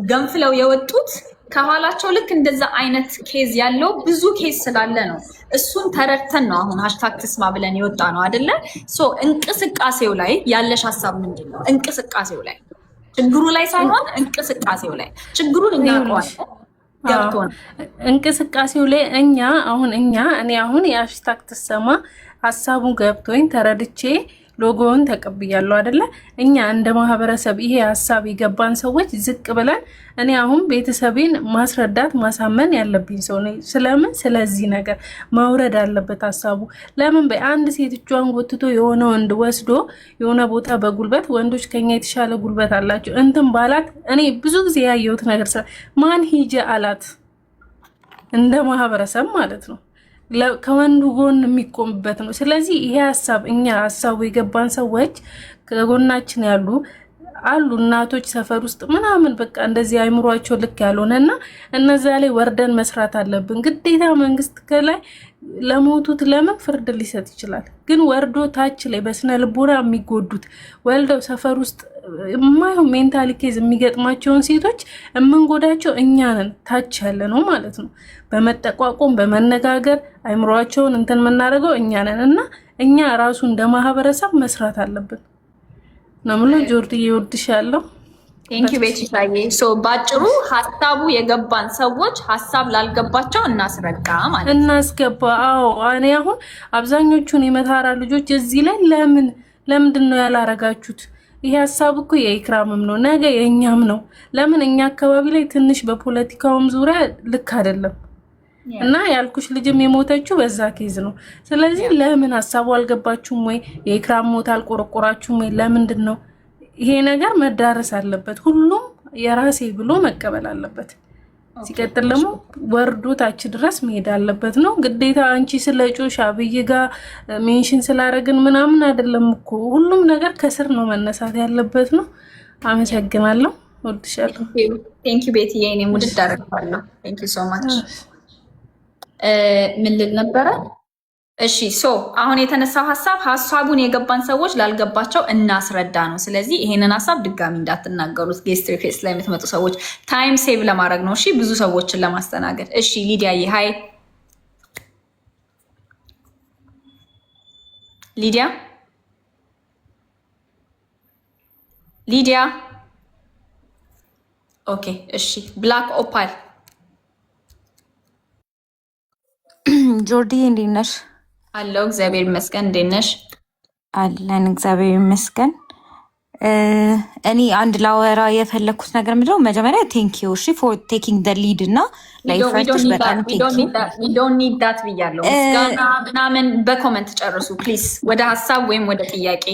A: ገንፍለው የወጡት ከኋላቸው ልክ እንደዛ አይነት ኬዝ ያለው ብዙ ኬዝ ስላለ ነው። እሱን ተረድተን ነው አሁን ሃሽታግ ትስማ ብለን የወጣ ነው አይደለ? ሶ እንቅስቃሴው ላይ ያለሽ ሀሳብ ምንድን ነው? እንቅስቃሴው ላይ ችግሩ ላይ ሳይሆን እንቅስቃሴው ላይ ችግሩን እናውቀዋለን። ገብቶን
G: እንቅስቃሴው ላይ እኔ አሁን የሃሽታግ ትሰማ ሀሳቡን ገብቶኝ ተረድቼ ሎጎውን ተቀብያለሁ አይደለ? እኛ እንደ ማህበረሰብ ይሄ ሀሳብ የገባን ሰዎች ዝቅ ብለን እኔ አሁን ቤተሰቤን ማስረዳት ማሳመን ያለብኝ ሰው ነኝ። ስለዚህ ነገር ማውረድ አለበት ሀሳቡ። ለምን በአንድ ሴት እጇን ጎትቶ የሆነ ወንድ ወስዶ የሆነ ቦታ በጉልበት ወንዶች ከኛ የተሻለ ጉልበት አላቸው እንትን ባላት እኔ ብዙ ጊዜ ያየሁት ነገር ማን ሂጀ አላት እንደ ማህበረሰብ ማለት ነው ከወንዱ ጎን የሚቆምበት ነው። ስለዚህ ይሄ ሀሳብ እኛ ሀሳቡ የገባን ሰዎች ከጎናችን ያሉ እናቶች ሰፈር ውስጥ ምናምን በቃ እንደዚህ አይምሯቸው ልክ ያልሆነና እነዛ ላይ ወርደን መስራት አለብን ግዴታ። መንግስት ከላይ ለሞቱት ለምን ፍርድ ሊሰጥ ይችላል? ግን ወርዶ ታች ላይ በስነ ልቦና የሚጎዱት ወልደው ሰፈር ውስጥ የማይሆን ሜንታሊ ኬዝ የሚገጥማቸውን ሴቶች የምንጎዳቸው እኛ ነን፣ ታች ያለ ነው ማለት ነው። በመጠቋቆም በመነጋገር አይምሯቸውን እንትን የምናደርገው እኛ ነን እና እኛ ራሱ እንደ ማህበረሰብ መስራት አለብን ነው ምሎ። ጆርዲ ይወድሻለሁ።
A: ቴንክ ዩ ቤት ይታየ። ሶ ባጭሩ ሀሳቡ የገባን ሰዎች ሀሳብ ላልገባቸው እናስረዳ ማለት ነው።
G: እናስገባ። አዎ እኔ አሁን አብዛኞቹን የመታራ ልጆች እዚህ ላይ ለምንድን ነው ያላረጋችሁት? ይሄ ሀሳብ እኮ የኢክራምም ነው ነገ የእኛም ነው። ለምን እኛ አካባቢ ላይ ትንሽ በፖለቲካውም ዙሪያ ልክ አይደለም እና ያልኩሽ ልጅም የሞተችው በዛ ኬዝ ነው። ስለዚህ ለምን ሀሳቡ አልገባችሁም ወይ? የኢክራም ሞት አልቆረቆራችሁም ወይ? ለምንድን ነው ይሄ ነገር መዳረስ አለበት? ሁሉም የራሴ ብሎ መቀበል አለበት። ሲቀጥል ደግሞ ወርዶ ታች ድረስ መሄድ አለበት ነው ግዴታ። አንቺ ስለጮሽ አብይ ጋር ሜንሽን ስላረግን ምናምን አይደለም እኮ ሁሉም ነገር ከስር ነው መነሳት ያለበት ነው። አመሰግናለሁ። ወድሻለሁ።
A: ቴንክ ዩ ቤትዬ። እኔ ሙድድ አደርጋለሁ። ቴንክ ዩ ሶ ማች። ምን ልል ነበረ? እሺ ሶ አሁን የተነሳው ሀሳቡን የገባን ሰዎች ላልገባቸው እናስረዳ ነው። ስለዚህ ይሄንን ሀሳብ ድጋሚ እንዳትናገሩት ጌስት ሪኩዌስት ላይ የምትመጡ ሰዎች ታይም ሴቭ ለማድረግ ነው። እሺ ብዙ ሰዎችን ለማስተናገድ። እሺ ሊዲያዬ ሀይ ሊዲያ ኦኬ እሺ ብላክ ኦፓል
H: ጆርዲ እንዴት ነሽ?
A: አለው እግዚአብሔር ይመስገን። እንዴት ነሽ?
H: አለን እግዚአብሔር ይመስገን። እኔ አንድ ላወራ የፈለኩት ነገር ምንድነው፣ መጀመሪያ ቴንክ ዩ እሺ ፎር ቴኪንግ ደ ሊድ እና ላይፈርትሽ በጣም ቴንክ ዩ።
A: ዊ ዶንት ኒድ ዳት ብያለሁ። ምስጋና ምናምን በኮመንት ጨርሱ ፕሊዝ። ወደ ሀሳብ ወይም ወደ ጥያቄ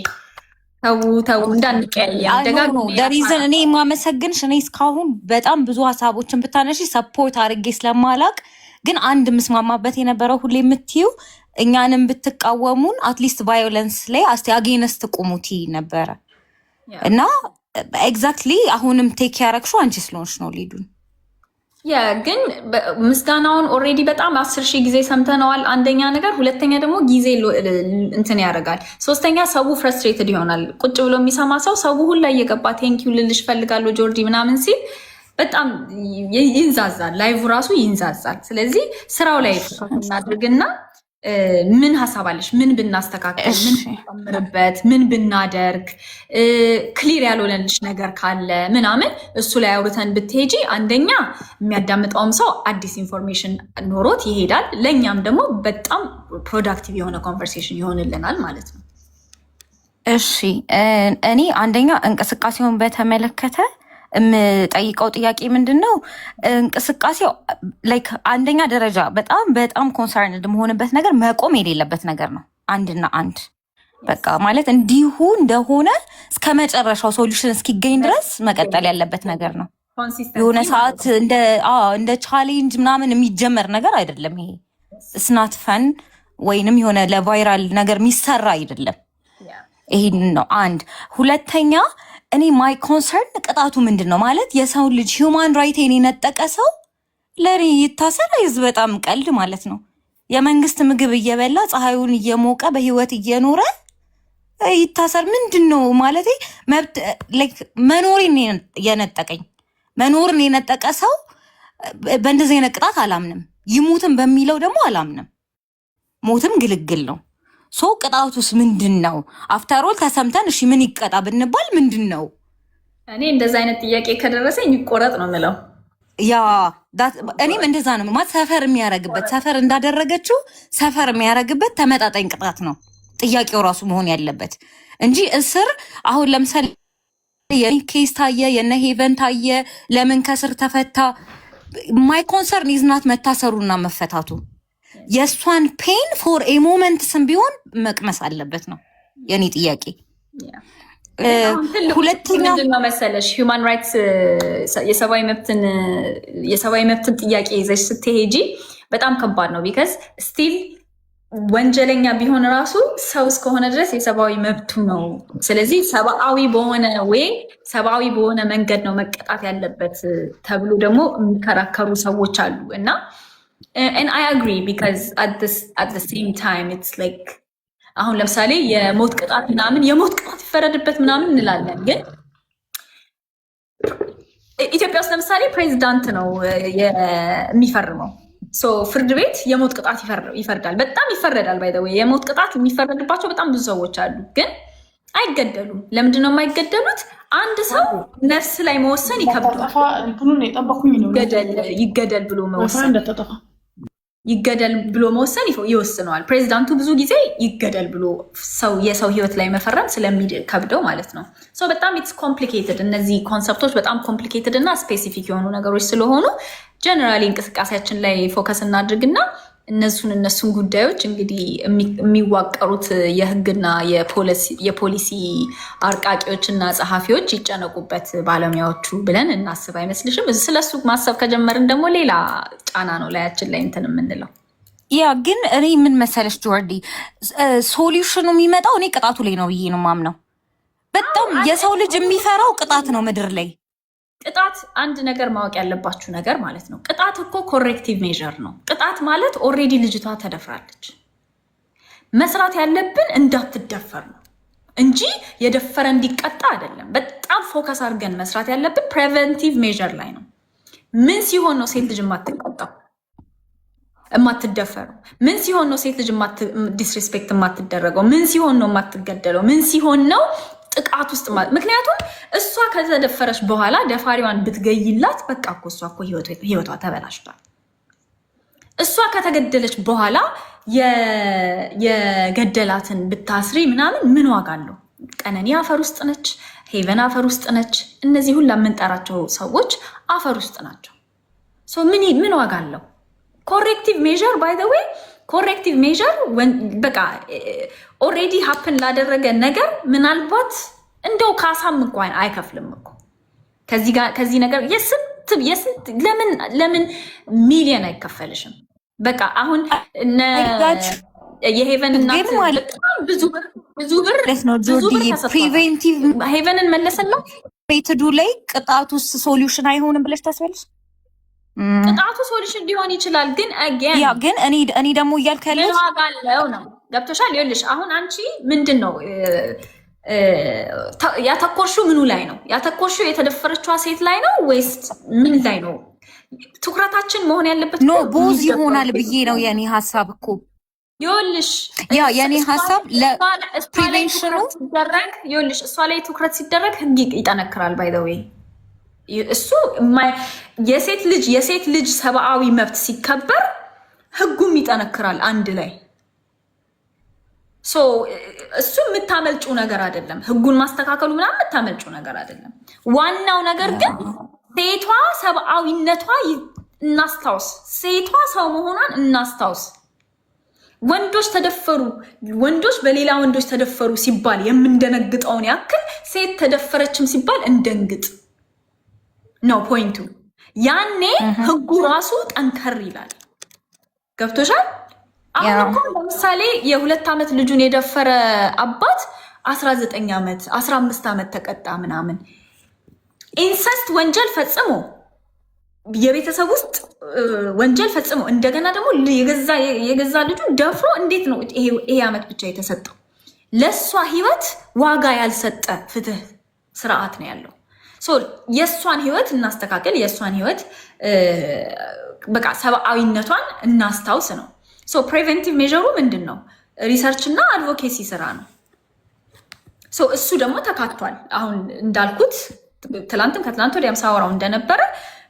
A: ተው እንዳንቀያየም ደጋግሞ
H: ሪዝን እኔ የማመሰግንሽ እኔ እስካሁን በጣም ብዙ ሀሳቦችን ብታነሺ ሰፖርት አድርጌ ስለማላቅ ግን አንድ ምስማማበት የነበረው ሁሌ የምትይው እኛንም ብትቃወሙን አትሊስት ቫዮለንስ ላይ አጌነስት ቁሙቲ ነበረ እና ኤግዛክትሊ አሁንም ቴክ ያረግሽው አንቺ ስለሆንሽ ነው ሊዱን።
A: ግን ምስጋናውን ኦልሬዲ በጣም 10,000 ጊዜ ሰምተነዋል። አንደኛ ነገር፣ ሁለተኛ ደግሞ ጊዜ እንትን ያደርጋል። ሶስተኛ ሰው ፍረስትሬትድ ይሆናል። ቁጭ ብሎ የሚሰማ ሰው ሁላ እየገባ ቴንኪው ልልሽ ፈልጋለሁ ጆርዲ ምናምን ሲል በጣም ይንዛዛል፣ ላይቭ ራሱ ይንዛዛል። ስለዚህ ስራው ላይ እናድርግና ምን ሀሳብ አለሽ? ምን ብናስተካከል፣ ምን ብንጨምርበት፣ ምን ብናደርግ፣ ክሊር ያልሆነልሽ ነገር ካለ ምናምን እሱ ላይ አውርተን ብትሄጂ አንደኛ የሚያዳምጠውም ሰው አዲስ ኢንፎርሜሽን ኖሮት ይሄዳል። ለእኛም ደግሞ በጣም ፕሮዳክቲቭ የሆነ ኮንቨርሴሽን ይሆንልናል ማለት ነው።
H: እሺ እኔ አንደኛ እንቅስቃሴውን በተመለከተ የምጠይቀው ጥያቄ ምንድን ነው፣ እንቅስቃሴው ላይክ አንደኛ ደረጃ በጣም ኮንሰርንድ መሆንበት ነገር መቆም የሌለበት ነገር ነው። አንድና አንድ በቃ ማለት እንዲሁ እንደሆነ እስከ መጨረሻው ሶሉሽን እስኪገኝ ድረስ መቀጠል ያለበት ነገር ነው። የሆነ ሰዓት እንደ ቻሌንጅ ምናምን የሚጀመር ነገር አይደለም። ይሄ እስናት ፈን ወይንም የሆነ ለቫይራል ነገር የሚሰራ አይደለም። ይሄን ነው አንድ። ሁለተኛ እኔ ማይ ኮንሰርን ቅጣቱ ምንድን ነው ማለት የሰውን ልጅ ሂውማን ራይቴን የነጠቀ ሰው ለኔ ይታሰር አይዝ በጣም ቀልድ ማለት ነው። የመንግስት ምግብ እየበላ ፀሐዩን እየሞቀ በህይወት እየኖረ ይታሰር ምንድን ነው ማለት? መብት ላይክ መኖርን የነጠቀኝ መኖርን የነጠቀ ሰው በእንደዚህ አይነት ቅጣት አላምንም። ይሙትም በሚለው ደግሞ አላምንም። ሞትም ግልግል ነው። ሶ ቅጣቱስ ምንድን ነው? አፍተሮል ተሰምተን እሺ ምን ይቀጣ ብንባል ምንድን ነው?
A: እኔ እንደዛ አይነት ጥያቄ ከደረሰኝ ይቆረጥ ነው የምለው።
H: እኔም እንደዛ ነው ማለት ሰፈር የሚያረግበት ሰፈር እንዳደረገችው ሰፈር የሚያረግበት ተመጣጣኝ ቅጣት ነው ጥያቄው ራሱ መሆን ያለበት እንጂ እስር። አሁን ለምሳሌ የኬስ ታየ፣ የነ ሄቨን ታየ፣ ለምን ከስር ተፈታ? ማይ ኮንሰርን ኢዝናት መታሰሩና መፈታቱ የእሷን ፔን ፎር ኤ ሞመንት ስም ቢሆን መቅመስ አለበት ነው የኔ ጥያቄ። ሁለተኛ
A: ምንድነው መሰለሽ ሂውማን ራይትስ የሰብአዊ መብትን ጥያቄ ይዘሽ ስትሄጂ በጣም ከባድ ነው። ቢካዝ ስቲል ወንጀለኛ ቢሆን ራሱ ሰው እስከሆነ ድረስ የሰብአዊ መብቱ ነው። ስለዚህ ሰብአዊ በሆነ መንገድ ነው መቀጣት ያለበት ተብሎ ደግሞ የሚከራከሩ ሰዎች አሉ እና and I agree because at the same time it's like አሁን ለምሳሌ የሞት ቅጣት ይፈረድበት ምናምን እንላለን፣ ግን ኢትዮጵያ ውስጥ ለምሳሌ ፕሬዚዳንት ነው የሚፈርመው። ፍርድ ቤት የሞት ቅጣት ይፈርዳል፣ በጣም ይፈረዳል። ባይ ዘ ዌይ የሞት ቅጣት የሚፈረድባቸው በጣም ብዙ ሰዎች አሉ፣ ግን አይገደሉም። ለምንድን ነው የማይገደሉት? አንድ ሰው ነፍስ ላይ መወሰን ይከብዳል። ይገደል ብሎ መወሰን ይወስነዋል። ፕሬዚዳንቱ ብዙ ጊዜ ይገደል ብሎ የሰው ህይወት ላይ መፈረም ስለሚከብደው ማለት ነው። በጣም ኢትስ ኮምፕሊኬትድ። እነዚህ ኮንሰፕቶች በጣም ኮምፕሊኬትድ እና ስፔሲፊክ የሆኑ ነገሮች ስለሆኑ ጀነራሊ እንቅስቃሴያችን ላይ ፎከስ እናድርግና እነሱን ጉዳዮች እንግዲህ የሚዋቀሩት የህግና የፖሊሲ አርቃቂዎች እና ጸሐፊዎች ይጨነቁበት ባለሙያዎቹ ብለን እናስብ አይመስልሽም? ስለሱ ማሰብ ከጀመርን ደግሞ ሌላ ጫና ነው ላያችን ላይ እንትን የምንለው።
H: ያ ግን እኔ ምን መሰለሽ ጆርዲ፣ ሶሉሽኑ የሚመጣው እኔ ቅጣቱ ላይ ነው ብዬ ነው ማምነው። በጣም የሰው ልጅ የሚፈራው ቅጣት ነው ምድር ላይ።
A: ቅጣት አንድ ነገር ማወቅ ያለባችሁ ነገር ማለት ነው። ቅጣት እኮ ኮሬክቲቭ ሜዥር ነው። ቅጣት ማለት ኦልሬዲ ልጅቷ ተደፍራለች። መስራት ያለብን እንዳትደፈር ነው እንጂ የደፈረ እንዲቀጣ አይደለም። በጣም ፎከስ አድርገን መስራት ያለብን ፕሬቨንቲቭ ሜዥር ላይ ነው። ምን ሲሆን ነው ሴት ልጅ የማትቀጣው የማትደፈረው? ምን ሲሆን ነው ሴት ልጅ ዲስሪስፔክት የማትደረገው? ምን ሲሆን ነው የማትገደለው? ምን ሲሆን ነው ጥቃት ውስጥ ምክንያቱም እሷ ከተደፈረች በኋላ ደፋሪዋን ብትገይላት በቃ እኮ እሷ እኮ ህይወቷ ተበላሽቷል። እሷ ከተገደለች በኋላ የገደላትን ብታስሪ ምናምን ምን ዋጋ አለው? ቀነኒ አፈር ውስጥ ነች፣ ሄቨን አፈር ውስጥ ነች። እነዚህ ሁላ የምንጠራቸው ሰዎች አፈር ውስጥ ናቸው። ምን ዋጋ አለው? ኮሬክቲቭ ሜዥር ባይ ዘ ዌይ ኮሬክቲቭ ሜዥር በቃ ኦልሬዲ ሀፕን ላደረገ ነገር ምናልባት እንደው ካሳም እንኳን አይከፍልም እኮ ከዚህ ነገር የስንት ለምን ሚሊዮን አይከፈልሽም? በቃ አሁን የሄቨን እናት ብዙ ብር
H: ፕሪቬንቲቭ
A: ሄቨንን መለሰላት
H: ሜቶዱ ላይ ቅጣቱ ሶሉሽን አይሆንም ብለሽ ታስቢያለሽ?
A: ቅጣቱ ሶሉሽን ሊሆን ይችላል፣ ግን
H: ግን እኔ ደግሞ እያልክ ያለሁት
A: ዋጋለው ነው። ገብቶሻል? ይኸውልሽ አሁን አንቺ ምንድን ነው ያተኮርሽው? ምኑ ላይ ነው ያተኮርሽው? የተደፈረችዋ ሴት ላይ ነው ወይስ ምን ላይ ነው ትኩረታችን መሆን ያለበት?
H: ኖ ቦዝ ይሆናል ብዬ ነው የኔ ሀሳብ እኮ።
A: ይኸውልሽ
H: የኔ ሀሳብ ለፕሪቬንሽኑ
A: ይኸውልሽ እሷ ላይ ትኩረት ሲደረግ ህግ ይጠነክራል። ባይ ዘ ዌይ እሱ የሴት ልጅ ሰብአዊ መብት ሲከበር ህጉም ይጠነክራል አንድ ላይ። እሱ የምታመልጩ ነገር አይደለም። ህጉን ማስተካከሉ ምናምን የምታመልጩ ነገር አይደለም። ዋናው ነገር ግን ሴቷ ሰብአዊነቷ እናስታውስ። ሴቷ ሰው መሆኗን እናስታውስ። ወንዶች ተደፈሩ፣ ወንዶች በሌላ ወንዶች ተደፈሩ ሲባል የምንደነግጠውን ያክል ሴት ተደፈረችም ሲባል እንደንግጥ ነው ፖይንቱ። ያኔ ህጉ ራሱ ጠንከር ይላል። ገብቶሻል? አሁን እኮ ለምሳሌ የ2 ዓመት ልጁን የደፈረ አባት 19 ዓመት 15 ዓመት ተቀጣ ምናምን። ኢንሰስት ወንጀል ፈጽሞ የቤተሰብ ውስጥ ወንጀል ፈጽሞ እንደገና ደግሞ የገዛ ልጁን ደፍሮ እንዴት ነው ይሄ ዓመት ብቻ የተሰጠው? ለእሷ ህይወት ዋጋ ያልሰጠ ፍትህ ስርዓት ነው ያለው። የእሷን ህይወት እናስተካከል። የእሷን ህይወት በቃ ሰብአዊነቷን እናስታውስ ነው። ፕሬቨንቲቭ ሜዥሩ ምንድን ነው? ሪሰርች እና አድቮኬሲ ስራ ነው። እሱ ደግሞ ተካቷል። አሁን እንዳልኩት ትላንትም ከትላንት ወዲያም ሳወራው እንደነበረ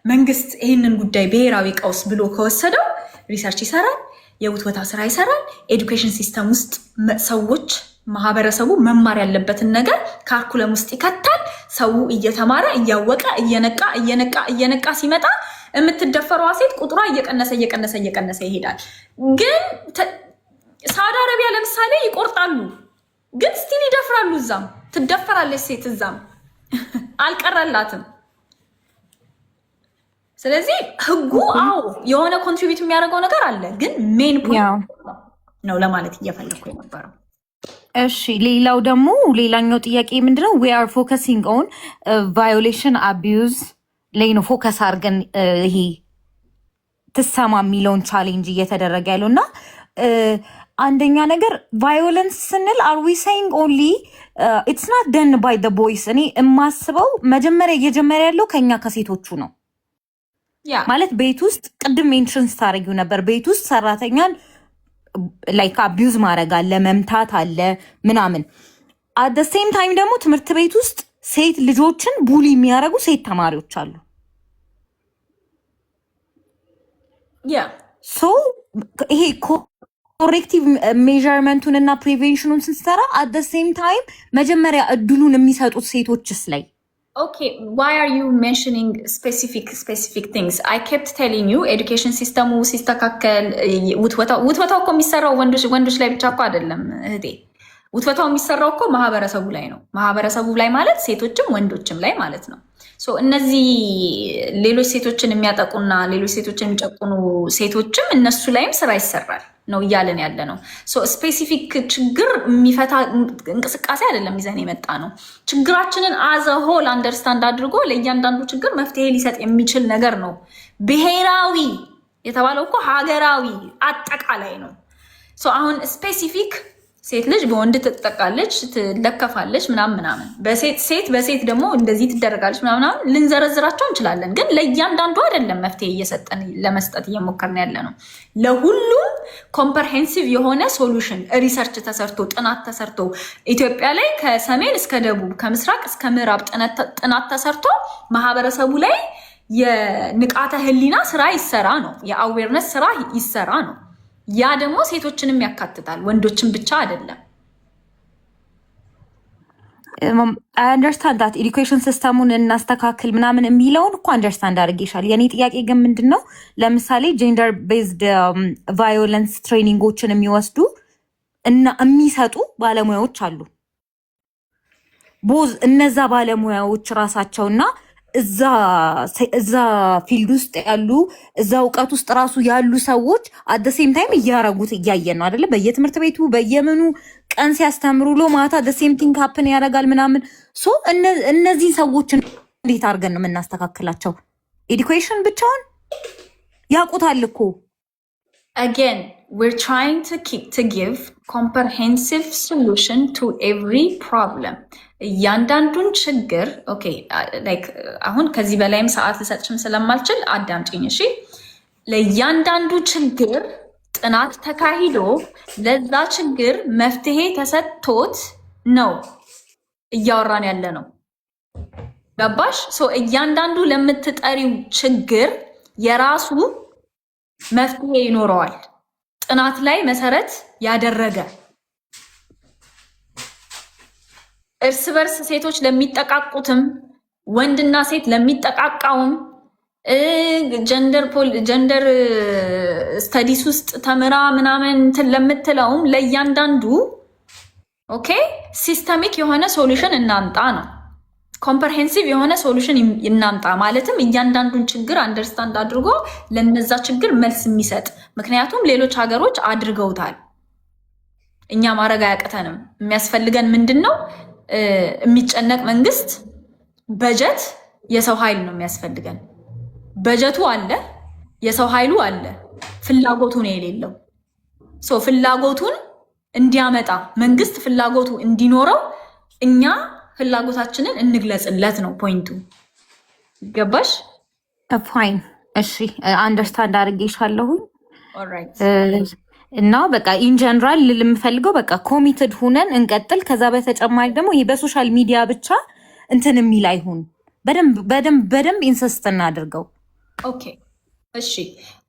A: መንግስት ይህንን ጉዳይ ብሔራዊ ቀውስ ብሎ ከወሰደው ሪሰርች ይሰራል፣ የውትወታ ስራ ይሰራል። ኤዱኬሽን ሲስተም ውስጥ ሰዎች ማህበረሰቡ መማር ያለበትን ነገር ካርኩለም ውስጥ ይከታል። ሰው እየተማረ እያወቀ እየነቃ ሲመጣ የምትደፈረዋ ሴት ቁጥሯ እየቀነሰ ይሄዳል። ግን ሳውዲ አረቢያ ለምሳሌ ይቆርጣሉ፣ ግን ስቲል ይደፍራሉ። እዛም ትደፈራለች ሴት፣ እዛም አልቀረላትም። ስለዚህ ህጉ የሆነ ኮንትሪቢዩት የሚያደርገው ነገር አለ፣ ግን ሜን ፖይንት ነው ለማለት እየፈለግኩ የነበረው።
H: እሺ ሌላኛው ጥያቄ ምንድነው? ዊ አር ፎከሲንግ ኦን ቫዮሌሽን አቢዩዝ ላይ ነው ፎከስ አድርገን ይሄ ትሰማ የሚለውን ቻሌንጅ እየተደረገ ያለው እና አንደኛ ነገር ቫዮለንስ ስንል አር ዊ ሴይንግ ኦንሊ ኢትስ ናት ደን ባይ ዘ ቦይስ። እኔ የማስበው መጀመሪያ እየጀመረ ያለው ከኛ ከሴቶቹ ነው ማለት ቤት ውስጥ ቅድም ሜንሽን ስታደርጊው ነበር። ቤት ውስጥ ሰራተኛን ላይክ አቢዩዝ ማድረግ አለ፣ መምታት አለ ምናምን። አት ደ ሴም ታይም ደግሞ ትምህርት ቤት ውስጥ ሴት ልጆችን ቡሊ የሚያደርጉ ሴት ተማሪዎች አሉ። ሶ ይሄ ኮሬክቲቭ ሜዥርመንቱን እና ፕሪቬንሽኑን ስንሰራ አት ደ ሴም ታይም መጀመሪያ እድሉን የሚሰጡት ሴቶችስ ላይ
A: Okay, why are you mentioning specific things? I kept telling you education system ሲስተካከል ውትወታው እኮ የሚሰራው ወንዶች ላይ ብቻ እኮ አይደለም እህቴ። ውትወታው የሚሰራው እኮ ማህበረሰቡ ላይ ነው። ማህበረሰቡ ላይ ማለት ሴቶችም ወንዶችም ላይ ማለት ነው። ሶ እነዚህ ሌሎች ሴቶችን የሚያጠቁና ሌሎች ሴቶችን የሚጨቁኑ ሴቶችም እነሱ ላይም ስራ ይሰራል ነው እያለን ያለ ነው። ሶ ስፔሲፊክ ችግር የሚፈታ እንቅስቃሴ አይደለም ይዘን የመጣ ነው። ችግራችንን አዘ ሆል አንደርስታንድ አድርጎ ለእያንዳንዱ ችግር መፍትሄ ሊሰጥ የሚችል ነገር ነው። ብሔራዊ የተባለው እኮ ሀገራዊ አጠቃላይ ነው። ሶ አሁን ስፔሲፊክ ሴት ልጅ በወንድ ትጠቃለች፣ ትለከፋለች ምናምን ሴት በሴት ደግሞ እንደዚህ ትደረጋለች ምናምን ልንዘረዝራቸው እንችላለን። ግን ለእያንዳንዱ አይደለም መፍትሄ እየሰጠን ለመስጠት እየሞከርን ያለ ነው። ለሁሉም ኮምፕሬሄንሲቭ የሆነ ሶሉሽን ሪሰርች ተሰርቶ ጥናት ተሰርቶ ኢትዮጵያ ላይ ከሰሜን እስከ ደቡብ ከምስራቅ እስከ ምዕራብ ጥናት ተሰርቶ ማህበረሰቡ ላይ የንቃተ ህሊና ስራ ይሰራ ነው፣ የአዌርነስ ስራ ይሰራ ነው። ያ ደግሞ ሴቶችንም ያካትታል፣ ወንዶችን ብቻ አይደለም።
H: አይ አንደርስታንድ ዳት ኤዱኬሽን ሲስተሙን እናስተካክል ምናምን የሚለውን እኮ አንደርስታንድ አድርጌሻል። የኔ ጥያቄ ግን ምንድነው ለምሳሌ ጀንደር ቤዝድ ቫዮለንስ ትሬኒንጎችን የሚወስዱ እና የሚሰጡ ባለሙያዎች አሉ። ቦዝ እነዛ ባለሙያዎች ራሳቸውና እዛ ፊልድ ውስጥ ያሉ እዛ እውቀት ውስጥ ራሱ ያሉ ሰዎች አት ደ ሴም ታይም እያረጉት እያየን ነው አይደለ? በየትምህርት ቤቱ በየምኑ ቀን ሲያስተምሩ ሎ ማታ ደ ሴም ቲንግ ሀፕን ያደርጋል ምናምን። ሶ እነዚህ ሰዎች እንዴት አድርገን ነው የምናስተካክላቸው? ኤዱኬሽን ብቻውን ያውቁታል እኮ።
A: Again, we're trying to give comprehensive solution to every problem. እያንዳንዱን ችግር ኦኬ ላይክ አሁን ከዚህ በላይም ሰዓት ልሰጥሽም ስለማልችል አዳምጪኝ እሺ። ለእያንዳንዱ ችግር ጥናት ተካሂዶ ለዛ ችግር መፍትሄ ተሰጥቶት ነው እያወራን ያለ ነው። ገባሽ? ሶ እያንዳንዱ ለምትጠሪው ችግር የራሱ መፍትሄ ይኖረዋል፣ ጥናት ላይ መሰረት ያደረገ። እርስ በርስ ሴቶች ለሚጠቃቁትም ወንድና ሴት ለሚጠቃቃውም ጀንደር ስተዲስ ውስጥ ተምራ ምናምን እንትን ለምትለውም ለእያንዳንዱ ኦኬ ሲስተሚክ የሆነ ሶሉሽን እናምጣ ነው። ኮምፕሬሄንሲቭ የሆነ ሶሉሽን እናምጣ ማለትም እያንዳንዱን ችግር አንደርስታንድ አድርጎ ለነዛ ችግር መልስ የሚሰጥ። ምክንያቱም ሌሎች ሀገሮች አድርገውታል፣ እኛ ማድረግ አያቅተንም። የሚያስፈልገን ምንድን ነው? የሚጨነቅ መንግስት፣ በጀት፣ የሰው ኃይል ነው የሚያስፈልገን። በጀቱ አለ፣ የሰው ኃይሉ አለ፣ ፍላጎቱ ነው የሌለው። ሶ ፍላጎቱን እንዲያመጣ መንግስት ፍላጎቱ እንዲኖረው እኛ ፍላጎታችንን እንግለጽለት ነው ፖይንቱ። ገባሽ?
H: ፋይን እሺ፣ አንደርስታንድ አድርጌሻለሁኝ።
A: ኦልራይት
H: እና በቃ ኢን ጀነራል ልምፈልገው በቃ ኮሚትድ ሁነን እንቀጥል። ከዛ በተጨማሪ ደግሞ ይሄ በሶሻል ሚዲያ ብቻ እንትን የሚል አይሁን፣ በደንብ ኢንሰስት እናድርገው።
A: ኦኬ እሺ።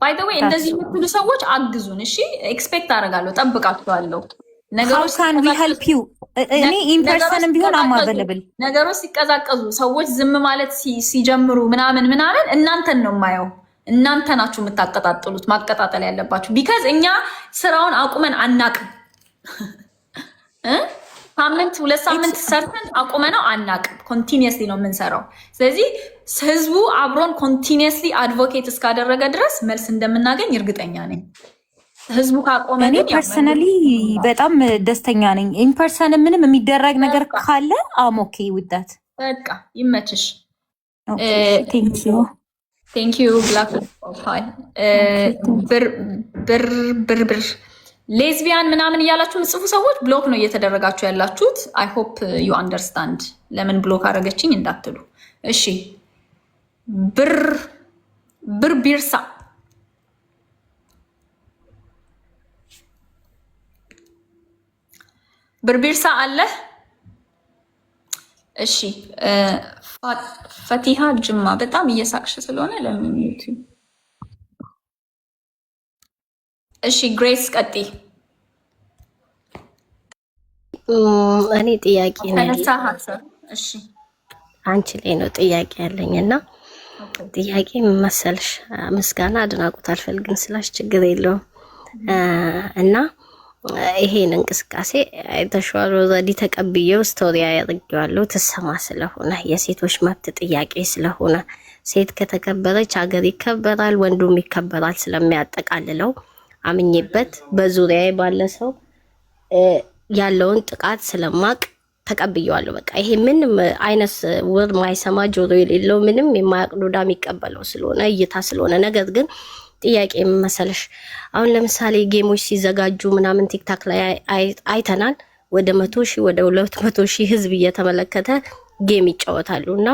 A: ባይ ዘ ዌይ እንደዚህ የምትሉ ሰዎች አግዙን እሺ። ኤክስፔክት አደርጋለሁ፣ ጠብቃችኋለሁ። ነገሮች
H: ካን ዊ ሄልፕ ዩ እኔ ኢንፐርሰንም ቢሆን አማበለብል
A: ነገሮች ሲቀዛቀዙ ሰዎች ዝም ማለት ሲጀምሩ ምናምን እናንተን ነው የማየው። እናንተ ናችሁ የምታቀጣጥሉት፣ ማቀጣጠል ያለባችሁ። ቢካዝ እኛ ስራውን አቁመን አናቅም። ሳምንት 2 ሳምንት ሰርተን አቁመነው አናቅም። ኮንቲኒየስሊ ነው የምንሰራው። ስለዚህ ህዝቡ አብሮን ኮንቲኒየስሊ አድቮኬት እስካደረገ ድረስ መልስ እንደምናገኝ እርግጠኛ ነኝ። ህዝቡ ካቆመ
H: እኔ ፐርሰናሊ በጣም ደስተኛ ነኝ። ኢንፐርሰን ምንም የሚደረግ ነገር ካለ አም ኦኬ ዊዝ ዳት።
A: በቃ ይመችሽ። ቴንክ ዩ ብላክ ፕሮፋይል ብር ሌዝቢያን ምናምን እያላችሁ ምጽፉ ሰዎች ብሎክ ነው እየተደረጋችሁ ያላችሁት። አይ ሆፕ ዩ አንደርስታንድ። ለምን ብሎክ አደረገችኝ እንዳትሉ እሺ። ብር ቢርሳ ብርቢርሳ አለ እሺ ፈቲሃ ጅማ በጣም እየሳቅሽ ስለሆነ ለምን ዩቲዩብ። እሺ ግሬስ ቀጢ።
I: እኔ ጥያቄ ነኝ።
A: እሺ
I: አንቺ ላይ ነው ጥያቄ ያለኝና ጥያቄ መሰልሽ ምስጋና አድናቆት አልፈልግም ስላሽ ችግር የለውም እና ይሄን እንቅስቃሴ አይተሽዋል ኦልሬዲ ተቀብዬው ስቶሪ ያደርገዋለሁ ተሰማ ስለሆነ የሴቶች መብት ጥያቄ ስለሆነ ሴት ከተከበረች ሀገር ይከበራል ወንዱም ይከበራል ስለሚያጠቃልለው አምኜበት በዙሪያዬ ባለ ሰው ያለውን ጥቃት ስለማቅ ተቀብዬዋለሁ። በቃ ይሄ ምንም አይነት ወር ማይሰማ ጆሮ የሌለው ምንም የማያቅዱዳ የሚቀበለው ስለሆነ እይታ ስለሆነ ነገር ግን ጥያቄ መሰለሽ አሁን ለምሳሌ ጌሞች ሲዘጋጁ ምናምን ቲክታክ ላይ አይተናል ወደ 100,000 ወደ 200,000 ህዝብ እየተመለከተ ጌም ይጫወታሉና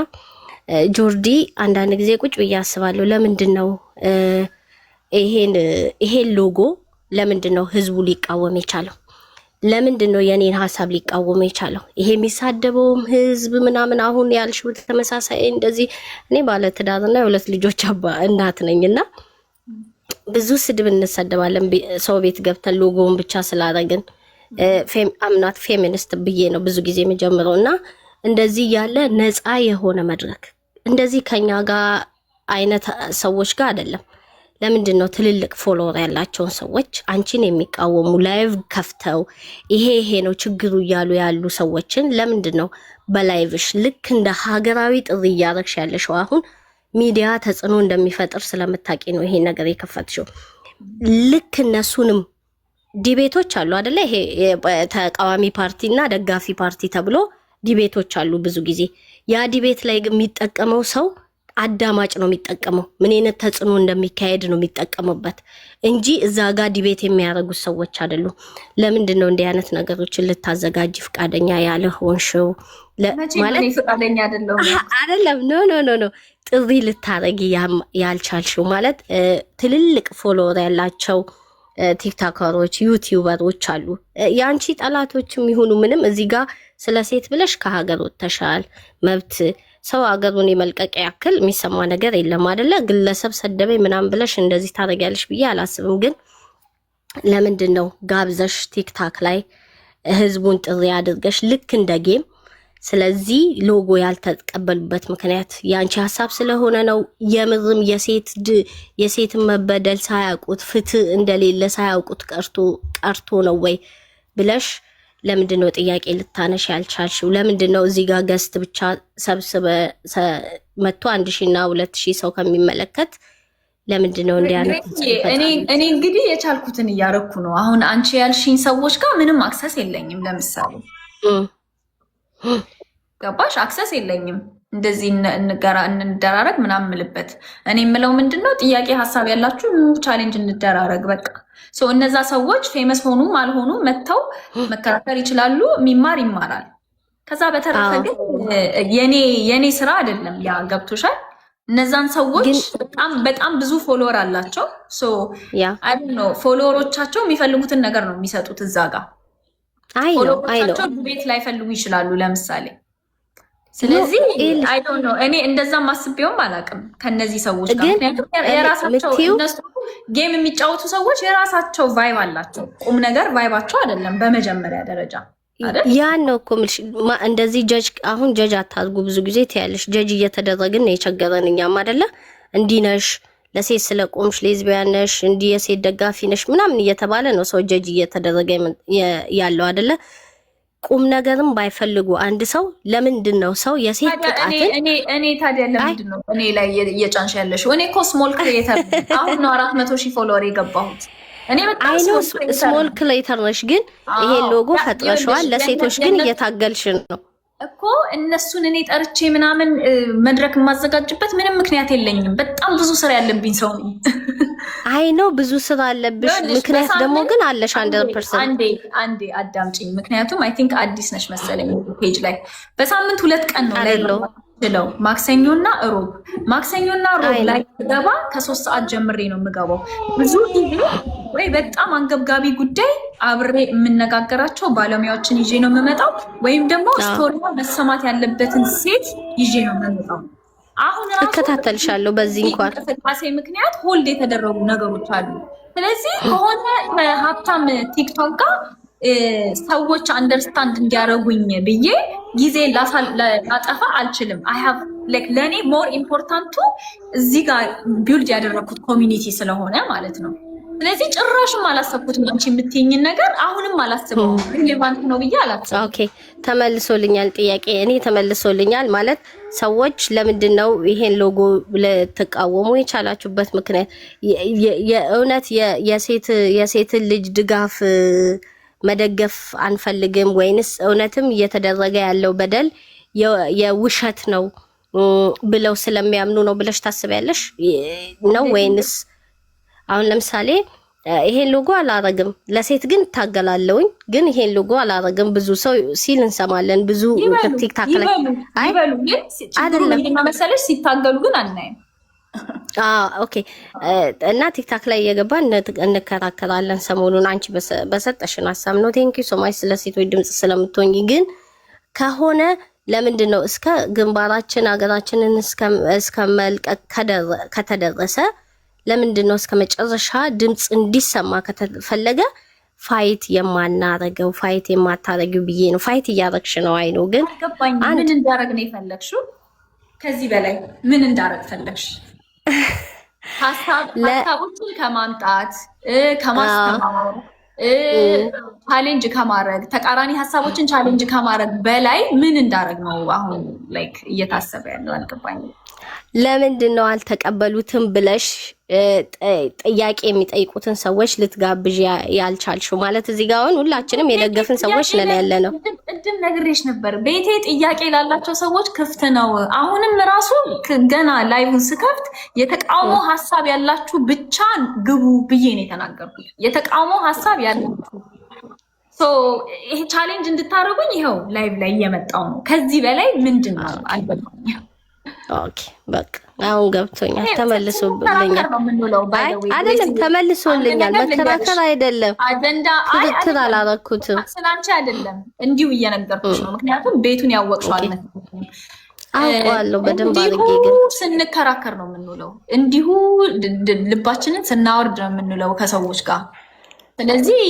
I: ጆርዲ አንዳንድ ጊዜ ቁጭ ብዬ አስባለሁ ለምንድነው ይሄን ሎጎ ለምንድነው ህዝቡ ሊቃወም የቻለው? ለምንድነው የኔን ሐሳብ ሊቃወም የቻለው? ይሄ የሚሳደበውም ህዝብ ምናምን አሁን ያልሽው ተመሳሳይ እንደዚህ እኔ ባለ ትዳርና የሁለት ልጆች እናት ነኝና ብዙ ስድብ እንሰደባለን ሰው ቤት ገብተን ሎጎውን ብቻ ስላደረግን አምናት ፌሚኒስት ብዬ ነው ብዙ ጊዜ የምጀምረውና እንደዚህ ያለ ነፃ የሆነ መድረክ እንደዚህ ከኛ ጋር አይነት ሰዎች ጋር አይደለም። ለምንድን ነው ትልልቅ ፎሎወር ያላቸውን ሰዎች አንቺን የሚቃወሙ ላይቭ ከፍተው ይሄ ነው ችግሩ እያሉ ያሉ ሰዎችን ለምንድን ነው በላይቭሽ ልክ እንደ ሀገራዊ ጥሪ እያደረግሽ ያለሽው? አሁን ሚዲያ ተጽዕኖ እንደሚፈጥር ስለምታቂ ነው ይሄ ነገር የከፈትሽው። ልክ እነሱንም ዲቤቶች አሉ አይደለ? ይሄ ተቃዋሚ ፓርቲና ደጋፊ ፓርቲ ተብሎ ዲቤቶች አሉ ብዙ ጊዜ። ያ ዲቤት ላይ የሚጠቀመው ሰው አዳማጭ ነው የሚጠቀመው ምን አይነት ተጽዕኖ እንደሚካሄድ ነው የሚጠቀመውበት እንጂ እዛ ጋር ዲቤት የሚያደርጉ ሰዎች አይደሉም። ለምንድን ነው እንዲህ አይነት ነገሮችን ልታዘጋጅ ፍቃደኛ ያልሆንሽው? ማለት
A: ፍቃደኛ
I: አይደለም ኖ ጥሪ ልታረጊ ያልቻልሽው ማለት ትልልቅ ፎሎወር ያላቸው ቲክቶከሮች ዩቲዩበሮች አሉ ያንቺ ጠላቶችም ይሁኑ ምንም እዚህ ጋር ስለ ሴት ብለሽ ከሀገር ወጥተሻል። መብት ሰው ሀገሩን የመልቀቅ ያክል የሚሰማ ነገር የለም አይደለ? ግለሰብ ሰደበኝ ምናምን ብለሽ እንደዚህ ታረጊያለሽ ብዬ አላስብም። ግን ለምንድን ነው ጋብዘሽ ቲክታክ ላይ ህዝቡን ጥሪ አድርገሽ ልክ እንደ ጌም ስለዚህ ሎጎ ያልተቀበሉበት ምክንያት ያንቺ ሐሳብ ስለሆነ ነው? የምርም የሴትን መበደል ሳያውቁት ፍትህ እንደሌለ ሳያውቁት ቀርቶ ነው ወይ ብለሽ ለምንድን ነው ጥያቄ ልታነሽ ያልቻልሽው? ለምንድን ነው እዚህ ጋር ገስት ብቻ ሰብስበ መጥቶ 1,000 እና 2,000 ሰው ከሚመለከት ለምንድን ነው እንዲያነው?
A: እኔ እንግዲህ የቻልኩትን እያረኩ ነው። አሁን አንቺ ያልሽኝ ሰዎች ጋር ምንም አክሰስ የለኝም። ለምሳሌ ገባሽ? አክሰስ የለኝም። እንደዚህ እንደራረግ ምናምን ምልበት እኔ የምለው ምንድነው ጥያቄ ሀሳብ ያላችሁ ቻሌንጅ እንደራረግ በቃ ሶ እነዛ ሰዎች ፌመስ ሆኑም አልሆኑም መተው መከራከር ይችላሉ። የሚማር ይማራል። ከዛ በተረፈ ግን የኔ ስራ አይደለም። ያ ገብቶሻል? እነዛን ሰዎች በጣም ብዙ ፎሎወር አላቸው። ሶ አይ ዶንት ኖ ፎሎወሮቻቸው የሚፈልጉትን ነገር ነው የሚሰጡት እዛ ጋር። ፎሎወሮቻቸው ቤት ላይ ፈልጉ ይችላሉ ለምሳሌ። ስለዚህ አይ ዶንት ኖ እኔ እንደዛ ማስቤውም አላውቅም ከነዚህ ሰዎች ጋር። ምክንያቱም የራሳቸው እነሱ ጌም የሚጫወቱ ሰዎች የራሳቸው ቫይብ አላቸው። ቁም ነገር ቫይባቸው አይደለም በመጀመሪያ ደረጃ አይደል? ያን
I: ነው እኮ የምልሽ። እንደዚህ ጀጅ አታርጉ። ብዙ ጊዜ ትያለሽ ጀጅ እየተደረግን ነው የቸገረን እኛም አይደለ? እንዲህ ነሽ ለሴት ስለቆምሽ ሌዝቢያን ነሽ እንዲህ የሴት ደጋፊ ነሽ ምናምን እየተባለ ነው ሰው ጀጅ እየተደረገ ያለው አይደለ? ቁም ነገርም ባይፈልጉ አንድ ሰው ለምንድን ነው ሰው የሴት ጥቃትን
A: እኔ ታዲያ ለምንድን ነው እኔ ላይ እየጫንሽ ያለሽው? እኔ እኮ ስሞል ክሬተር አሁን ነው 400,000 ፎሎወር የገባሁት። እኔ በጣም
I: ስሞል ክሬተር ነሽ፣ ግን ይሄ ሎጎ ፈጥረሽዋል። ለሴቶች ግን እየታገልሽ ነው
A: እኮ። እነሱን እኔ ጠርቼ ምናምን መድረክ የማዘጋጅበት ምንም ምክንያት የለኝም። በጣም ብዙ ስራ ያለብኝ ሰው ነኝ።
I: አይ ነው ብዙ ስራ አለብሽ፣ ምክንያት ደግሞ ግን አለሽ 100%።
A: አንዴ አዳምጪኝ። ምክንያቱም አይ ቲንክ አዲስ ነሽ መሰለኝ ፔጅ ላይ። በሳምንት 2 ቀን ነው ላይ ነው ማክሰኞና ሮብ ላይ ገባ። ከ3 ሰዓት ጀምሬ ነው የምገባው። ብዙ ጊዜ ወይ በጣም አንገብጋቢ ጉዳይ አብሬ የምነጋገራቸው ባለሙያዎችን ይዤ ነው የምመጣው፣ ወይም ደግሞ ስቶሪዋ መሰማት ያለበትን ሴት ይዤ ነው የምመጣው። አሁን ራሱ
I: እከታተልሻለሁ። በዚህ እንኳን
A: እንቅስቃሴ ምክንያት ሆልድ የተደረጉ ነገሮች አሉ። ስለዚህ ከሆነ ከሀብታም ቲክቶክ ጋር ሰዎች አንደርስታንድ እንዲያደርጉኝ ብዬ ጊዜ ላጠፋ አልችልም። ለእኔ ሞር ኢምፖርታንቱ እዚህ ጋር ቢውልድ ያደረግኩት ኮሚኒቲ ስለሆነ ማለት ነው። ስለዚህ ጭራሽም አላሰብኩትም። አንቺ የምትይኝን ነገር አሁንም አላስበውም። ሪሌቫንት ነው ብዬ አላስብም።
I: ኦኬ ተመልሶልኛል ጥያቄ። እኔ ተመልሶልኛል ማለት ሰዎች ለምንድን ነው ይሄን ሎጎ ልትቃወሙ የቻላችሁበት ምክንያት? የእውነት የሴትን ልጅ ድጋፍ መደገፍ አንፈልግም ወይንስ እውነትም እየተደረገ ያለው በደል የውሸት ነው ብለው ስለሚያምኑ ነው ብለሽ ታስቢያለሽ ነው? ወይንስ አሁን ለምሳሌ ይሄን ሎጎ አላረግም ለሴት ግን ታገላለውኝ ግን ይሄን ሎጎ አላረግም ብዙ ሰው ሲል እንሰማለን። ብዙ ቲክታክ ላይ
A: አይደለም መሰለሽ ሲታገሉ ግን አናይም።
I: ኦኬ እና ቲክታክ ላይ እየገባን እንከራከራለን። ሰሞኑን አንቺ በሰጠሽን ሀሳብ ነው። ቴንኪ ሶ ማች ስለ ሴቶች ድምጽ ስለምትሆኝ። ግን ከሆነ ለምንድን ነው እስከ ግንባራችን ሀገራችንን እስከ መልቀቅ ከተደረሰ ለምንድን ነው እስከ መጨረሻ ድምጽ እንዲሰማ ከተፈለገ ፋይት የማናረገው? ፋይት የማታረጊው ብዬ ነው። ፋይት እያረግሽ ነው። አይ ነው ግን
A: ምን እንዳረግ ነው የፈለግሽው? ከዚህ በላይ ምን እንዳረግ ፈለግሽ? ሀሳቦችን ከማምጣት ከማስተማር ቻሌንጅ ከማድረግ ተቃራኒ ሀሳቦችን ቻሌንጅ ከማድረግ በላይ ምን እንዳረግ ነው አሁን ላይክ እየታሰበ ያለው? አልገባኝም።
I: ለምንድን ነው አልተቀበሉትም ብለሽ ጥያቄ የሚጠይቁትን ሰዎች ልትጋብዥ ያልቻልሽው? ማለት እዚህ ጋር አሁን ሁላችንም የደገፍን ሰዎች ነን ያለ ነው።
A: ቅድም ነግሬሽ ነበር፣ ቤቴ ጥያቄ ላላቸው ሰዎች ክፍት ነው። አሁንም ራሱ ገና ላይቭን ስከፍት የተቃውሞ ሀሳብ ያላችሁ ብቻ ግቡ ብዬ ነው የተናገርኩት። የተቃውሞ ሀሳብ ያላችሁ ይሄ ቻሌንጅ እንድታደርጉኝ ይኸው ላይቭ ላይ እየመጣው ነው። ከዚህ በላይ ምንድን ነው አልበቃኝም።
I: ኦኬ በቃ አሁን ገብቶኛል። ተመልሶልኛል። አይደለም ተመልሶልኛል። መከራከር አይደለም ክርክር አላረኩትም።
A: ስላንቺ አይደለም እንዲሁ እየነገርኩሽ ነው። ምክንያቱም ቤቱን ያወቅሽው አልመሰለኝም።
I: አውቀዋለሁ በደንብ አድርጌ። ግን
A: ስንከራከር ነው የምንውለው፣ እንዲሁ ልባችንን ስናወርድ ነው የምንውለው ከሰዎች ጋር። ስለዚህ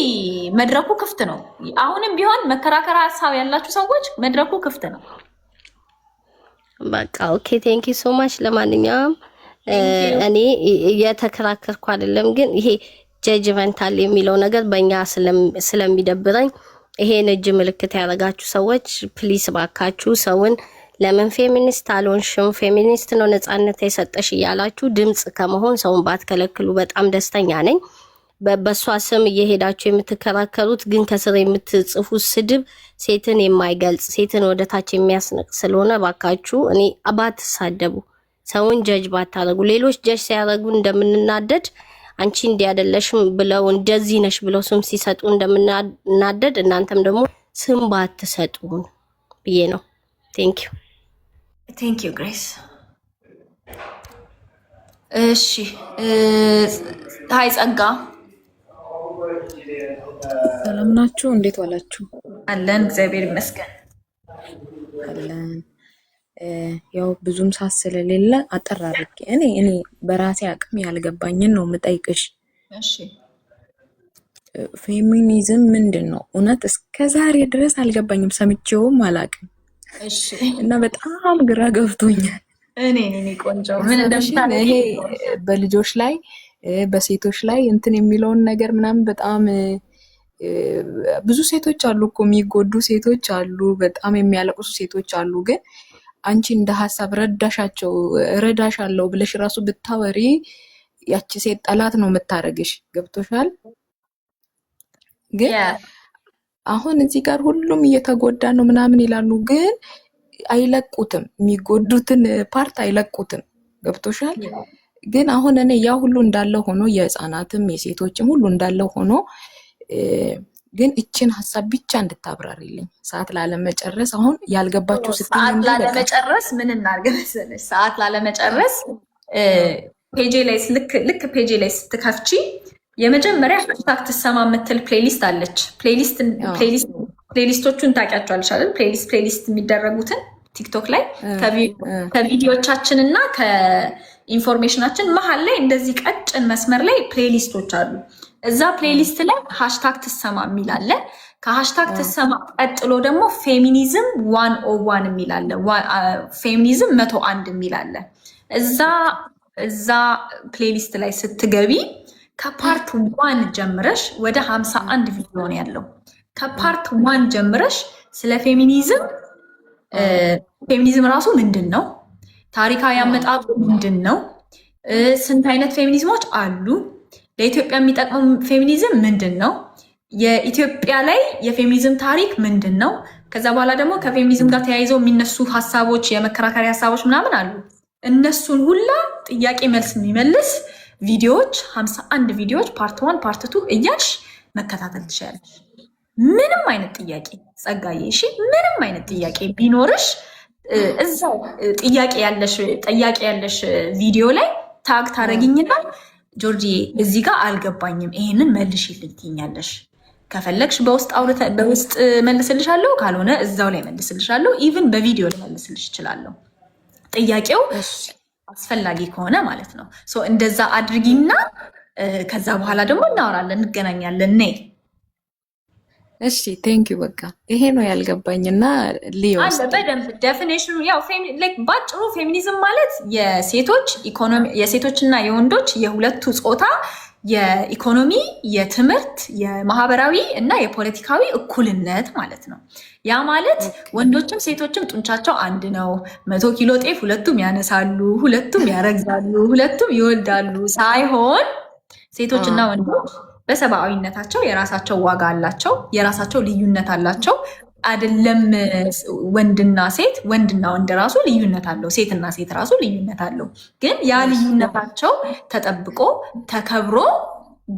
A: መድረኩ ክፍት ነው። አሁንም ቢሆን መከራከር ሀሳብ ያላችሁ ሰዎች መድረኩ ክፍት ነው።
I: በቃ ኦኬ ቴንኪ ሶ ማች። ለማንኛውም እኔ እየተከራከርኩ አይደለም፣ ግን ይሄ ጀጅመንታል የሚለው ነገር በእኛ ስለሚደብረኝ ይሄን እጅ ምልክት ያደረጋችሁ ሰዎች ፕሊስ ባካችሁ ሰውን ለምን ፌሚኒስት አልሆንሽም? ፌሚኒስት ነው ነፃነት የሰጠሽ እያላችሁ ድምፅ ከመሆን ሰውን ባትከለክሉ በጣም ደስተኛ ነኝ። በሷ ስም እየሄዳችሁ የምትከራከሩት ግን ከስር የምትጽፉት ስድብ ሴትን የማይገልጽ ሴትን ወደታች የሚያስነቅ ስለሆነ ባካችሁ እኔ ባትሳደቡ፣ ሰውን ጀጅ ባታረጉ። ሌሎች ጀጅ ሲያረጉ እንደምንናደድ አንቺ እንዲያደለሽም ብለው እንደዚህ ነሽ ብለው ስም ሲሰጡ እንደምናደድ እናንተም ደግሞ ስም ባትሰጡ ብዬ ነው።
A: ቴንክ ዩ ግሬስ። እሺ ሀይ ጸጋ፣
D: ሰላም ናችሁ? እንዴት ዋላችሁ?
A: አለን እግዚአብሔር ይመስገን
D: አለን። ያው ብዙም ሳት ስለሌለ አጠር አድርጌ እኔ በራሴ አቅም ያልገባኝን ነው የምጠይቅሽ።
A: እሺ
D: ፌሚኒዝም ምንድን ነው? እውነት እስከዛሬ ድረስ አልገባኝም፣ ሰምቼውም አላውቅም።
A: እሺ
D: እና በጣም ግራ ገብቶኛል።
A: እኔ ቆንጆ ምን እንደምታደርጊ
D: ይሄ በልጆች ላይ በሴቶች ላይ እንትን የሚለውን ነገር ምናምን በጣም ብዙ ሴቶች አሉ እኮ የሚጎዱ ሴቶች አሉ፣ በጣም የሚያለቅሱ ሴቶች አሉ። ግን አንቺ እንደ ሀሳብ ረዳሻለሁ ብለሽ ራሱ ብታወሪ ያቺ ሴት ጠላት ነው የምታረግሽ። ገብቶሻል? ግን አሁን እዚህ ጋር ሁሉም እየተጎዳ ነው ምናምን ይላሉ፣ ግን አይለቁትም። የሚጎዱትን ፓርት አይለቁትም። ገብቶሻል? ግን አሁን እኔ ያ ሁሉ እንዳለ ሆኖ የህፃናትም የሴቶችም ሁሉ እንዳለ ሆኖ ግን እችን ሀሳብ ብቻ እንድታብራሪልኝ ሰዓት ላለመጨረስ። አሁን ያልገባችሁ
A: ሰዓት ላለመጨረስ ምን እናድርግ መሰለሽ? ሰዓት ላለመጨረስ ፔጄ ላይ ልክ ፔጄ ላይ ስትከፍቺ የመጀመሪያ ሃሽታግ ትሰማ የምትል ፕሌሊስት አለች። ፕሌሊስቶቹን ታውቂያቸዋለሽ አይደል? ፕሌሊስት የሚደረጉትን ቲክቶክ ላይ ከቪዲዮቻችን እና ከኢንፎርሜሽናችን መሀል ላይ እንደዚህ ቀጭን መስመር ላይ ፕሌሊስቶች አሉ። እዛ ፕሌሊስት ላይ ሃሽታግ ትሰማ የሚል አለ። ከሃሽታግ ትሰማ ቀጥሎ ደግሞ ፌሚኒዝም 101 የሚል አለ። ፌሚኒዝም 101 የሚል አለ። እዛ ፕሌሊስት ላይ ስትገቢ ከፓርት 1 ጀምረሽ ወደ 51 ቪዲዮ ነው ያለው። ከፓርት 1 ጀምረሽ ስለ ፌሚኒዝም ራሱ ምንድን ነው፣ ታሪካዊ አመጣጡ ምንድን ነው፣ ስንት አይነት ፌሚኒዝሞች አሉ፣ ለኢትዮጵያ የሚጠቅመው ፌሚኒዝም ምንድን ነው፣ የኢትዮጵያ ላይ የፌሚኒዝም ታሪክ ምንድን ነው፣ ከዛ በኋላ ደግሞ ከፌሚኒዝም ጋር ተያይዘው የሚነሱ ሀሳቦች፣ የመከራከሪያ ሀሳቦች ምናምን አሉ። እነሱን ሁላ ጥያቄ መልስ የሚመልስ ቪዲዮዎች 51 ቪዲዮዎች ፓርት 1 ፓርት 2 እያልሽ መከታተል ትችላለሽ። ምንም አይነት ጥያቄ ጸጋዬ፣ እሺ ምንም አይነት ጥያቄ ቢኖርሽ እዛው ጥያቄ ያለሽ ቪዲዮ ላይ ታግ ታረጊኝና ጆርጂዬ እዚህ ጋር አልገባኝም ይሄንን መልሽልኝ ትይኛለሽ። ከፈለግሽ በውስጥ መልስልሻለሁ፣ ካልሆነ እዛው ላይ መልስልሻለሁ። ኢቭን በቪዲዮ ላይ መልስልሽ እችላለሁ። ጥያቄው አስፈላጊ ከሆነ ማለት ነው። እንደዛ አድርጊና ከዛ በኋላ ደግሞ እናወራለን፣ እንገናኛለን። ነይ
D: እሺ። ቴንክ ዩ። በቃ ይሄ ነው ያልገባኝና
A: አለ በደንብ ዴፊኒሽኑ። ያው ባጭሩ ፌሚኒዝም ማለት የሴቶች ኢኮኖሚ፣ የሴቶችና የወንዶች የሁለቱ ጾታ የኢኮኖሚ፣ የትምህርት፣ የማህበራዊ እና የፖለቲካዊ እኩልነት ማለት ነው። ያ ማለት ወንዶችም ሴቶችም ጡንቻቸው አንድ ነው። 100 ኪሎ ጤፍ ሁለቱም ያነሳሉ፣ ሁለቱም ያረግዛሉ፣ ሁለቱም ይወልዳሉ ሳይሆን ሴቶችና ወንዶች በሰብአዊነታቸው የራሳቸው ዋጋ አላቸው፣ የራሳቸው ልዩነት አላቸው። አይደለም ወንድና ሴት፣ ወንድና ወንድ ራሱ ልዩነት አለው፣ ሴትና ሴት ራሱ ልዩነት አለው። ግን ያ ልዩነታቸው ተጠብቆ ተከብሮ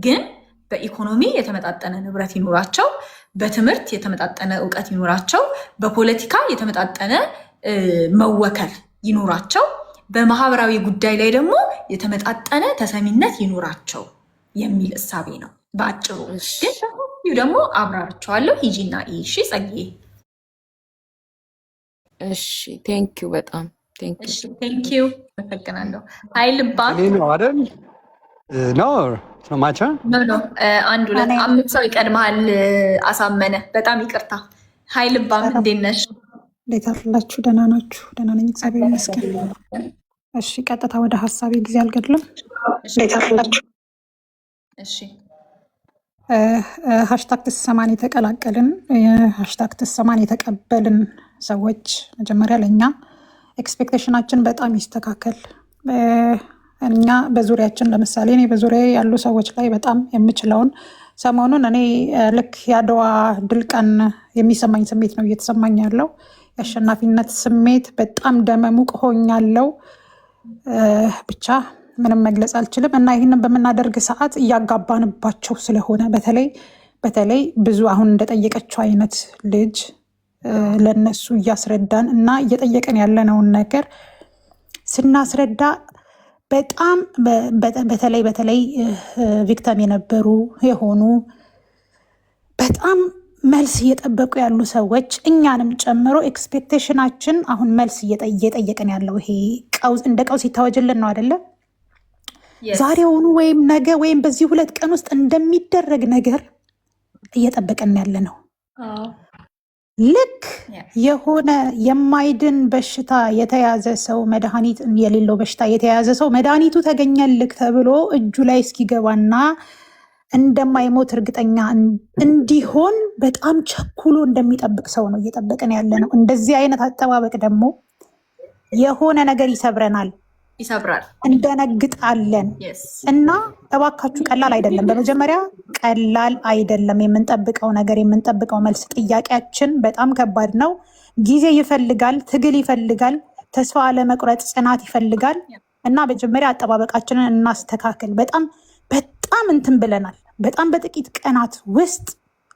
A: ግን በኢኮኖሚ የተመጣጠነ ንብረት ይኖራቸው፣ በትምህርት የተመጣጠነ እውቀት ይኖራቸው፣ በፖለቲካ የተመጣጠነ መወከል ይኖራቸው፣ በማህበራዊ ጉዳይ ላይ ደግሞ የተመጣጠነ ተሰሚነት ይኖራቸው የሚል እሳቤ ነው በአጭሩ። ግን ደግሞ አብራርቸዋለሁ። ሂጂና እሺ ጸግዬ።
D: እሺ ቴንኪዩ፣ በጣም
A: ቴንኪዩ። አመሰግናለሁ። ሀይልባም አንድ 2 5 ሰው ይቀድመሃል። አሳመነ በጣም ይቅርታ። ሀይልባም እንዴት ነሽ?
J: እንዴት አላችሁ? ደህና ናችሁ? ደህና ነኝ እግዚአብሔር ይመስገን። እሺ ቀጥታ ወደ ሀሳቤ፣ ጊዜ አልገድልም። እንዴት አላችሁ?
A: እሺ
J: ሃሽታግ ትሰማን የተቀላቀልን ሃሽታግ ትሰማን የተቀበልን ሰዎች መጀመሪያ ለእኛ ኤክስፔክቴሽናችን በጣም ይስተካከል። እኛ በዙሪያችን ለምሳሌ እኔ በዙሪያ ያሉ ሰዎች ላይ በጣም የምችለውን ሰሞኑን እኔ ልክ የአድዋ ድል ቀን የሚሰማኝ ስሜት ነው እየተሰማኝ ያለው። የአሸናፊነት ስሜት በጣም ደመሙቅ ሆኛለው። ብቻ ምንም መግለጽ አልችልም። እና ይህንን በምናደርግ ሰዓት እያጋባንባቸው ስለሆነ በተለይ ብዙ አሁን እንደጠየቀችው አይነት ልጅ ለነሱ እያስረዳን እና እየጠየቀን ያለነውን ነገር ስናስረዳ በጣም በተለይ ቪክተም የሆኑ በጣም መልስ እየጠበቁ ያሉ ሰዎች እኛንም ጨምሮ ኤክስፔክቴሽናችን አሁን መልስ እየጠየቀን ያለው ይሄ እንደ ቀውስ ይታወጅልን ነው አይደለም? ዛሬውኑ ወይም ነገ ወይም በዚህ 2 ቀን ውስጥ እንደሚደረግ ነገር እየጠበቀን ያለ ነው። ልክ የሆነ የማይድን በሽታ የተያዘ ሰው፣ መድኃኒት የሌለው በሽታ የተያዘ ሰው መድኃኒቱ ተገኘልክ ተብሎ እጁ ላይ እስኪገባና እንደማይሞት እርግጠኛ እንዲሆን በጣም ቸኩሎ እንደሚጠብቅ ሰው ነው እየጠበቀን ያለ ነው። እንደዚህ አይነት አጠባበቅ ደግሞ የሆነ ነገር ይሰብራል፣ እንደነግጣለን። እና እባካችሁ ቀላል አይደለም። በመጀመሪያ ቀላል አይደለም የምንጠብቀው ነገር፣ የምንጠብቀው መልስ። ጥያቄያችን በጣም ከባድ ነው። ጊዜ ይፈልጋል፣ ትግል ይፈልጋል፣ ተስፋ አለመቁረጥ፣ ጽናት ይፈልጋል። እና መጀመሪያ አጠባበቃችንን እናስተካክል። በጣም እንትን ብለናል። በጣም በጥቂት ቀናት ውስጥ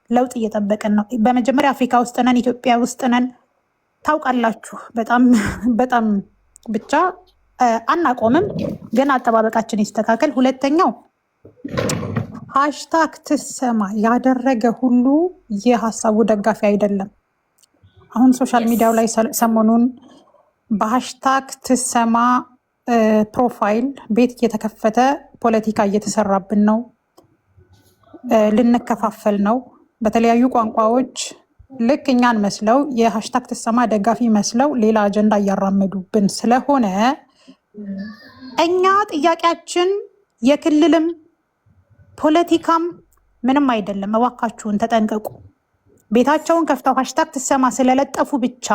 J: ለውጥ እየጠበቅን ነው። በመጀመሪያ አፍሪካ ውስጥ ነን፣ ኢትዮጵያ ውስጥ ነን። ታውቃላችሁ። በጣም ብቻ አናቆምም፣ ግን አጠባበቃችን ይስተካከል። ሁለተኛው ሃሽታግ ትሰማ ያደረገ ሁሉ የሀሳቡ ደጋፊ አይደለም። አሁን ሶሻል ሚዲያው ላይ ሰሞኑን በሃሽታግ ትሰማ ፕሮፋይል ቤት እየተከፈተ ፖለቲካ እየተሰራብን ነው፣ ልንከፋፈል ነው። በተለያዩ ቋንቋዎች ልክ እኛን መስለው የሃሽታግ ትሰማ ደጋፊ መስለው ሌላ አጀንዳ እያራመዱብን ስለሆነ እኛ ጥያቄያችን የክልልም ፖለቲካም ምንም አይደለም። እባካችሁን ተጠንቀቁ። ቤታቸውን ከፍተው ሃሽታግ ትሰማ ስለለጠፉ ብቻ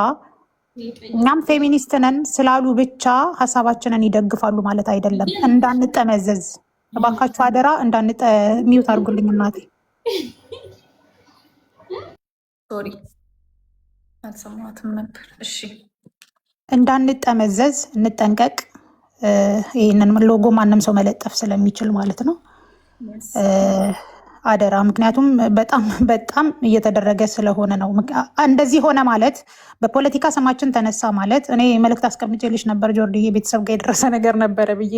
J: እኛም ፌሚኒስት ነን ስላሉ ብቻ ሀሳባችንን ይደግፋሉ ማለት አይደለም። እንዳንጠመዘዝ እባካችሁ አደራ። ሚውት አድርጉልኝ እናቴ።
A: ሶሪ አልሰማሁትም ነበር። እሺ
J: እንዳንጠመዘዝ እንጠንቀቅ። ይህንን ሎጎ ማንም ሰው መለጠፍ ስለሚችል ማለት ነው። አደራ። ምክንያቱም በጣም እየተደረገ ስለሆነ ነው። እንደዚህ ሆነ ማለት በፖለቲካ ስማችን ተነሳ ማለት እኔ መልእክት አስቀምጬልሽ ነበር ጆርዲ፣ ቤተሰብ ጋር የደረሰ ነገር ነበረ ብዬ።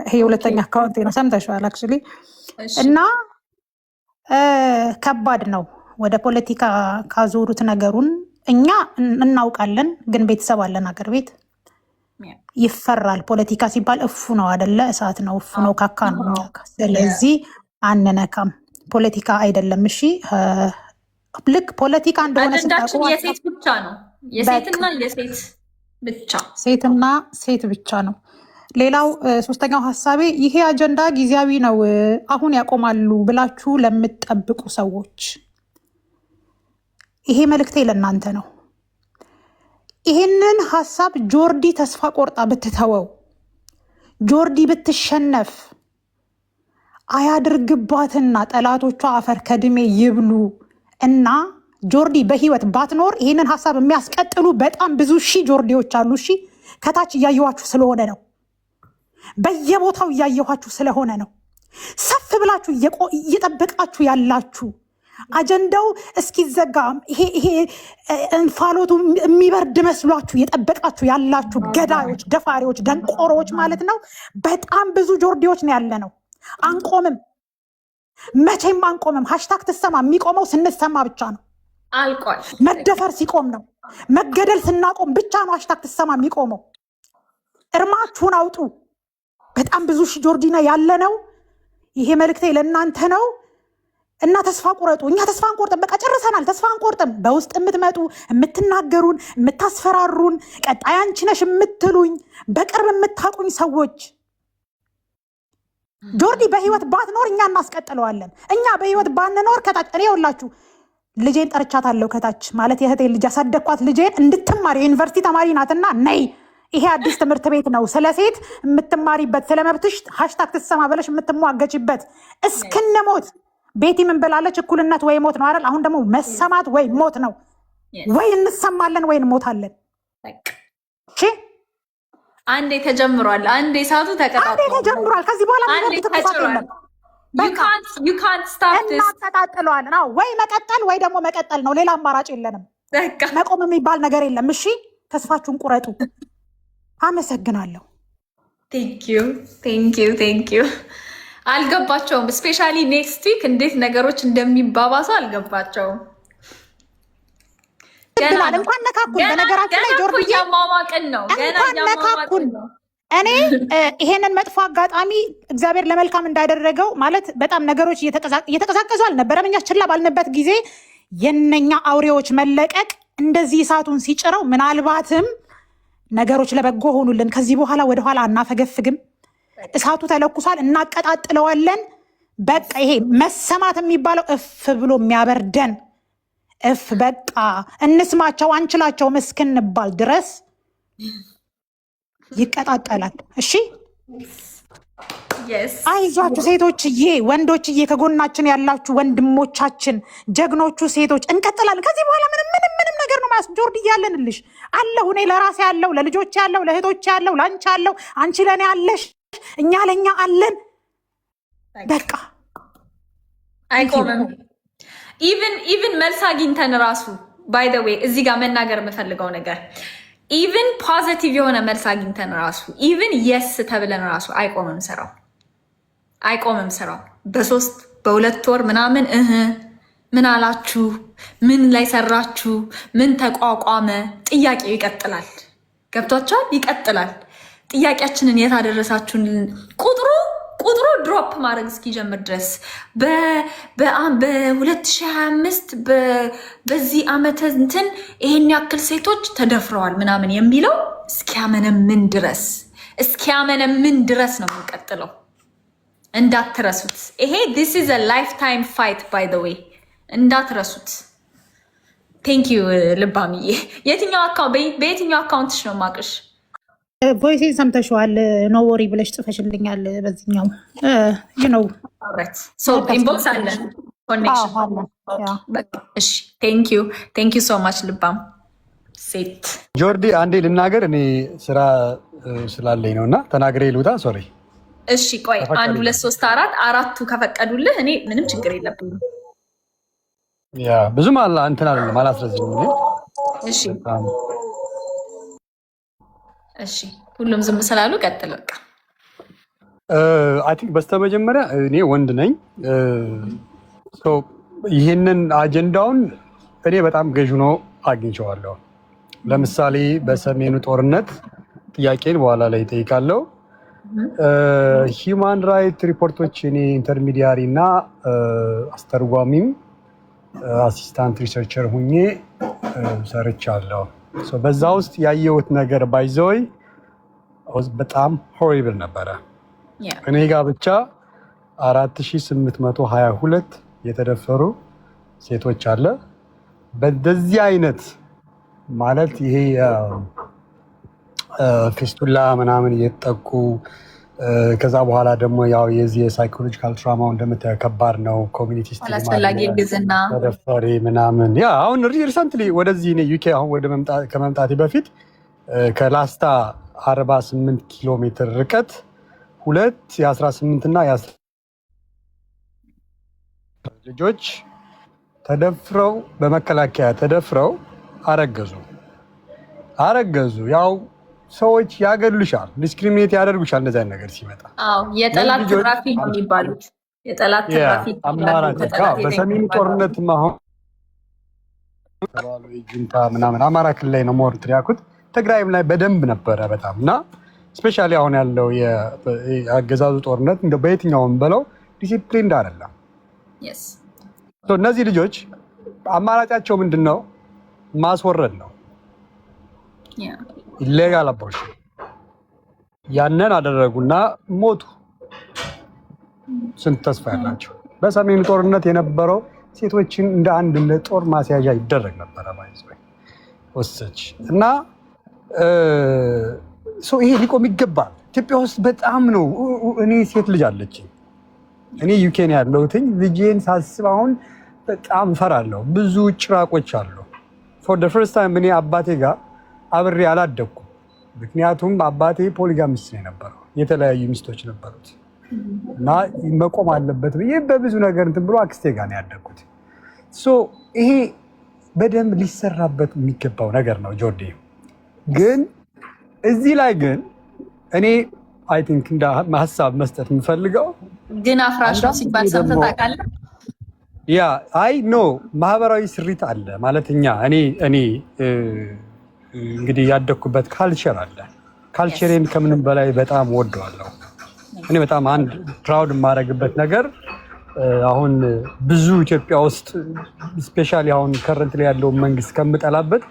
J: ይሄ ሁለተኛ አካውንት ነው፣ ሰምተሽዋል አክቹዋሊ። እና ከባድ ነው። ወደ ፖለቲካ ካዞሩት ነገሩን እኛ እናውቃለን፣ ግን ቤተሰብ አለን አገር ቤት ይፈራል። ፖለቲካ ሲባል እፉ ነው አደለ? እሳት ነው፣ እፉ ነው፣ ካካ ነው። ስለዚህ አንነካም። ፖለቲካ አይደለም። እሺ ልክ ፖለቲካ እንደሆነ
A: አጀንዳችን የሴት ብቻ ነው። የሴትና የሴት ብቻ፣
J: ሴትና ሴት ብቻ ነው። ሌላው ሶስተኛው ሀሳቤ ይሄ አጀንዳ ጊዜያዊ ነው፣ አሁን ያቆማሉ ብላችሁ ለምትጠብቁ ሰዎች ይሄ መልእክቴ ለእናንተ ነው። ይሄንን ሀሳብ ጆርዲ ተስፋ ቆርጣ ብትተወው፣ ጆርዲ ብትሸነፍ አያድርግባትና ጠላቶቿ አፈር ከድሜ ይብሉ እና ጆርዲ በህይወት ባትኖር ይሄንን ሀሳብ የሚያስቀጥሉ በጣም ብዙ ሺህ ጆርዲዎች አሉ። እሺ ከታች እያየኋችሁ ስለሆነ ነው። በየቦታው እያየኋችሁ ስለሆነ ነው። ሰፍ ብላችሁ እየጠበቃችሁ ያላችሁ አጀንዳው እስኪዘጋ ይሄ እንፋሎቱ የሚበርድ መስሏችሁ የጠበቃችሁ ያላችሁ ገዳዮች፣ ደፋሪዎች፣ ደንቆሮዎች ማለት ነው። በጣም ብዙ ጆርዲዎች ነው ያለ ነው። አንቆምም፣ መቼም አንቆምም። ሃሽታግ ትሰማ የሚቆመው ስንሰማ ብቻ ነው።
A: አልቋል።
J: መደፈር ሲቆም ነው። መገደል ስናቆም ብቻ ነው ሃሽታግ ትሰማ የሚቆመው። እርማችሁን አውጡ። በጣም ብዙ ሺህ ጆርዲና ያለ ነው። ይሄ መልእክቴ ለእናንተ ነው እና ተስፋ ቁረጡ። እኛ ተስፋ አንቆርጥም። በቃ ጨርሰናል። ተስፋ አንቆርጥም። በውስጥ የምትመጡ የምታስፈራሩን፣ የምታስፈራሩን ቀጣይ አንቺ ነሽ የምትሉኝ በቅርብ የምታቁኝ ሰዎች ጆርዲ በህይወት ባትኖር እኛ እናስቀጥለዋለን። እኛ በህይወት ባንኖር ከታች እኔ ይኸውላችሁ ልጄን ጠርቻታለሁ። ከታች ማለት የእህቴን ልጅ ያሳደግኳት ልጄን እንድትማር የዩኒቨርሲቲ ተማሪ ናትና ነይ ይሄ አዲስ ትምህርት ቤት ነው፣ ስለ ሴት የምትማሪበት፣ ስለ መብትሽ ሃሽታግ ትሰማ ብለሽ የምትሟገችበት እስክንሞት። ቤቲ ምን ብላለች? እኩልነት ወይ ሞት ነው አይደል? አሁን ደግሞ መሰማት ወይ ሞት ነው። ወይ እንሰማለን ወይ እንሞታለን።
A: አንዴ ተጀምሯል። አንዴ እሳቱ
J: ተጀምሯል። ከዚህ በኋላ ትክክል የለም። እናቀጣጥለዋለን። ወይ መቀጠል ወይ ደግሞ መቀጠል ነው። ሌላ አማራጭ የለንም። መቆም የሚባል ነገር የለም። እሺ ተስፋችሁን ቁረጡ። አመሰግናለሁ።
A: ቴንኪዩ። አልገባቸውም። ስፔሻሊ ኔክስት ዊክ እንዴት ነገሮች እንደሚባባሱ አልገባቸውም።
J: እንኳን ነካኩን። በነገራችን ላይ ጆርዲ
A: እያሟሟቅን ነው።
J: እንኳን ነካኩን። እኔ ይሄንን መጥፎ አጋጣሚ እግዚአብሔር ለመልካም እንዳደረገው ማለት በጣም ነገሮች እየተቀዛቀዙ አልነበረም። እኛ ችላ ባልንበት ጊዜ የነኛ አውሬዎች መለቀቅ እንደዚህ እሳቱን ሲጭረው ምናልባትም ነገሮች ለበጎ ሆኑልን። ከዚህ በኋላ ወደኋላ አናፈገፍግም። እሳቱ ተለኩሷል፣ እናቀጣጥለዋለን። በቃ ይሄ መሰማት የሚባለው እፍ ብሎ የሚያበርደን እፍ በቃ እንስማቸው አንችላቸውም እስክንባል ድረስ ይቀጣጠላል። እሺ አይዟችሁ ሴቶችዬ፣ ወንዶችዬ፣ ከጎናችን ያላችሁ ወንድሞቻችን፣ ጀግኖቹ ሴቶች እንቀጥላለን። ከዚህ በኋላ ምንም ነገር ነው ማለት ጆርዲ እያለንልሽ አለሁ። እኔ ለራሴ ያለው፣ ለልጆች ያለው፣ ለእህቶች ያለው፣ ለአንቺ ያለው፣ አንቺ ለእኔ አለሽ፣ እኛ ለእኛ አለን። በቃ
A: አይቆምም። ኢቭን መልስ አግኝተን ራሱ ባይ ዘ ዌይ እዚህ ጋር መናገር የምፈልገው ነገር ኢቭን ፖዚቲቭ የሆነ መልስ አግኝተን ራሱ ኢቭን የስ ተብለን ራሱ አይቆምም ስራው። በ3 በ2 ወር ምናምን ምን አላችሁ? ምን ላይ ሰራችሁ? ምን ተቋቋመ? ጥያቄው ይቀጥላል። ገብቷችኋል? ይቀጥላል። ጥያቄያችንን የት አደረሳችሁን? ቁጥሩ ድሮፕ ማድረግ እስኪጀምር ድረስ በ2025 በዚህ ዓመተ እንትን ይሄን ያክል ሴቶች ተደፍረዋል ምናምን የሚለው እስኪያመነምን ድረስ ነው የሚቀጥለው። እንዳትረሱት። ይሄ this is a lifetime fight by the way እንዳትረሱት። ቴንክ ዩ ልባምዬ። በየትኛው አካውንትሽ ነው ማቅሽ?
J: ቮይሴን ሰምተሽዋል። ኖ ወሪ ብለሽ ጽፈሽልኛል። በዚህኛው
A: ኢንቦክስ አለ ኮኔክሽን። እሺ ቴንክ ዩ ሶ ማች ልባም ሴት።
K: ጆርዲ አንዴ ልናገር፣ እኔ ስራ ስላለኝ ነው እና ተናግሬ ልውጣ። ሶሪ።
A: እሺ ቆይ 1 2 3 4 አራቱ ከፈቀዱልህ እኔ ምንም ችግር የለብኝም።
K: ያ ብዙም እንትን አይደለም አላስረዝም።
A: እሺ ሁሉም ዝም ስላሉ ቀጥል። በቃ
K: አይ ቲንክ በስተመጀመሪያ እኔ ወንድ ነኝ። ይህንን አጀንዳውን እኔ በጣም ገዥ ሆኖ አግኝቼዋለሁ። ለምሳሌ በሰሜኑ ጦርነት ጥያቄን በኋላ ላይ እጠይቃለሁ። ሂውማን ራይት ሪፖርቶች እኔ ኢንተርሚዲያሪ እና አስተርጓሚም አሲስታንት ሪሰርቸር ሁኜ ሰርቻለሁ። በዛ ውስጥ ያየሁት ነገር ባይዘወይ በጣም ሆሪብል ነበረ። እኔ ጋር ብቻ 4822 የተደፈሩ ሴቶች አለ። በዚህ አይነት ማለት ይሄ ፌስቱላ ምናምን እየተጠቁ ከዛ በኋላ ደግሞ ያው የዚህ የሳይኮሎጂካል ትራማው እንደምታየው ከባድ ነው። ኮሚኒቲ
A: አላስፈላጊ ግዝና
K: ተደፈሪ ምናምን ያ አሁን ሪሰንትሊ ወደዚህ እኔ ዩኬ አሁን ወደ ከመምጣቴ በፊት ከላስታ 48 ኪሎ ሜትር ርቀት 2 የ18 እና ልጆች ተደፍረው በመከላከያ ተደፍረው አረገዙ። ያው ሰዎች ያገሉሻል፣ ዲስክሪሚኔት ያደርጉሻል። እንደዚህ አይነት ነገር ሲመጣ
A: የጠላት ትራፊ ነው የሚባሉት። የጠላት ትራፊ
K: አማራጭ በሰሜኑ ጦርነት አሁን ጁንታ ምናምን አማራ ክልል ላይ ነው ሞር ትሪያኩት። ትግራይም ላይ በደንብ ነበረ በጣም እና ስፔሻሊ አሁን ያለው የአገዛዙ ጦርነት እንደ በየትኛውም በለው ዲሲፕሊን አይደለም። እነዚህ ልጆች አማራጫቸው ምንድን ነው? ማስወረድ ነው። ኢሌጋል አቦርሽን ያንን አደረጉና ሞቱ። ስንት ተስፋ ያላቸው በሰሜኑ ጦርነት የነበረው ሴቶችን እንደ አንድ ለጦር ማስያዣ ይደረግ ነበረ ወሰች እና ይሄ ሊቆም ይገባል። ኢትዮጵያ ውስጥ በጣም ነው። እኔ ሴት ልጅ አለችኝ። እኔ ዩኬን ያለሁትኝ ልጄን ሳስብ አሁን በጣም ፈራለሁ። ብዙ ጭራቆች አሉ። ፎር ደ ፈርስት ታይም እኔ አባቴ ጋር አብሬ አላደኩም። ምክንያቱም አባቴ ፖሊጋሚስት ነው የነበረው፣ የተለያዩ ሚስቶች ነበሩት እና መቆም አለበት ብዬ በብዙ ነገር እንትን ብሎ አክስቴ ጋር ነው ያደግኩት። ይሄ በደንብ ሊሰራበት የሚገባው ነገር ነው ጆርዲ። ግን እዚህ ላይ ግን እኔ አይ ቲንክ እንደ ሀሳብ መስጠት የምፈልገው
A: ግን አፍራሽ ነው ሲባል ሰምተህ ታውቃለህ?
K: ያ አይ ኖ ማህበራዊ ስሪት አለ ማለት እኔ እንግዲህ ያደግኩበት ካልቸር አለ። ካልቸሬን ከምንም በላይ በጣም ወደዋለሁ። እኔ በጣም አንድ ፕራውድ የማደርግበት ነገር አሁን ብዙ ኢትዮጵያ ውስጥ ስፔሻሊ አሁን ከረንት ላይ ያለውን መንግስት ከምጠላበት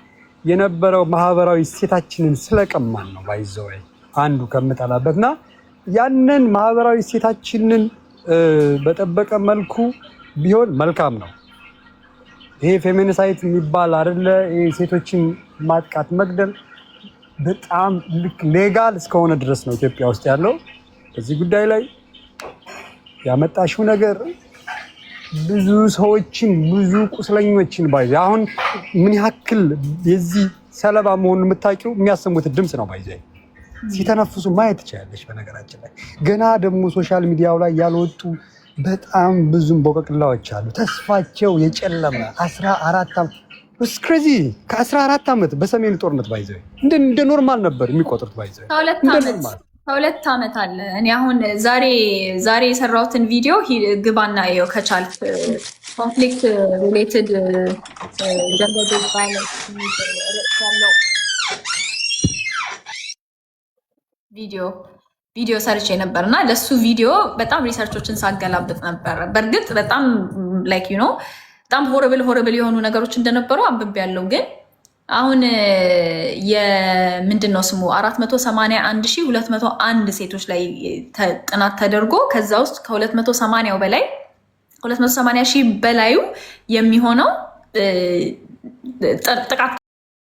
K: የነበረው ማህበራዊ እሴታችንን ስለቀማን ነው ባይዘወይ አንዱ ከምጠላበት እና ያንን ማህበራዊ እሴታችንን በጠበቀ መልኩ ቢሆን መልካም ነው። ይሄ ፌሚኒሳይት የሚባል አይደለ? ይሄ ሴቶችን ማጥቃት መግደል በጣም ሌጋል እስከሆነ ድረስ ነው ኢትዮጵያ ውስጥ ያለው። በዚህ ጉዳይ ላይ ያመጣሽው ነገር ብዙ ሰዎችን ብዙ ቁስለኞችን ባይዘ አሁን ምን ያክል የዚህ ሰለባ መሆኑን የምታውቂው የሚያሰሙት ድምፅ ነው። ባይዘ ሲተነፍሱ ማየት ትችላለች። በነገራችን ላይ ገና ደግሞ ሶሻል ሚዲያው ላይ ያልወጡ በጣም ብዙም ቦቀቅላዎች አሉ። ተስፋቸው የጨለመ 14 ዓመት ክሬዚ ከ14 ዓመት በሰሜኑ ጦርነት ባይዘ እንደ ኖርማል ነበር የሚቆጥሩት። ባይዘ
A: ከ2 ዓመት አለ። እኔ አሁን ዛሬ የሰራሁትን ቪዲዮ ግባና የው ከቻልክ ኮንፍሊክት ሪሌትድ ጀንደር ቤዝድ ቫዮለንስ ያለው ቪዲዮ ሰርቼ ነበር እና ለሱ ቪዲዮ በጣም ሪሰርቾችን ሳገላብጥ ነበር። በእርግጥ በጣም ላይክ ዩ ኖ በጣም ሆረብል የሆኑ ነገሮች እንደነበሩ አንብቤያለሁ። ግን አሁን የምንድን ነው ስሙ 481,201 ሴቶች ላይ ጥናት ተደርጎ ከዛ ውስጥ ከ280,000 በላዩ የሚሆነው ጥቃት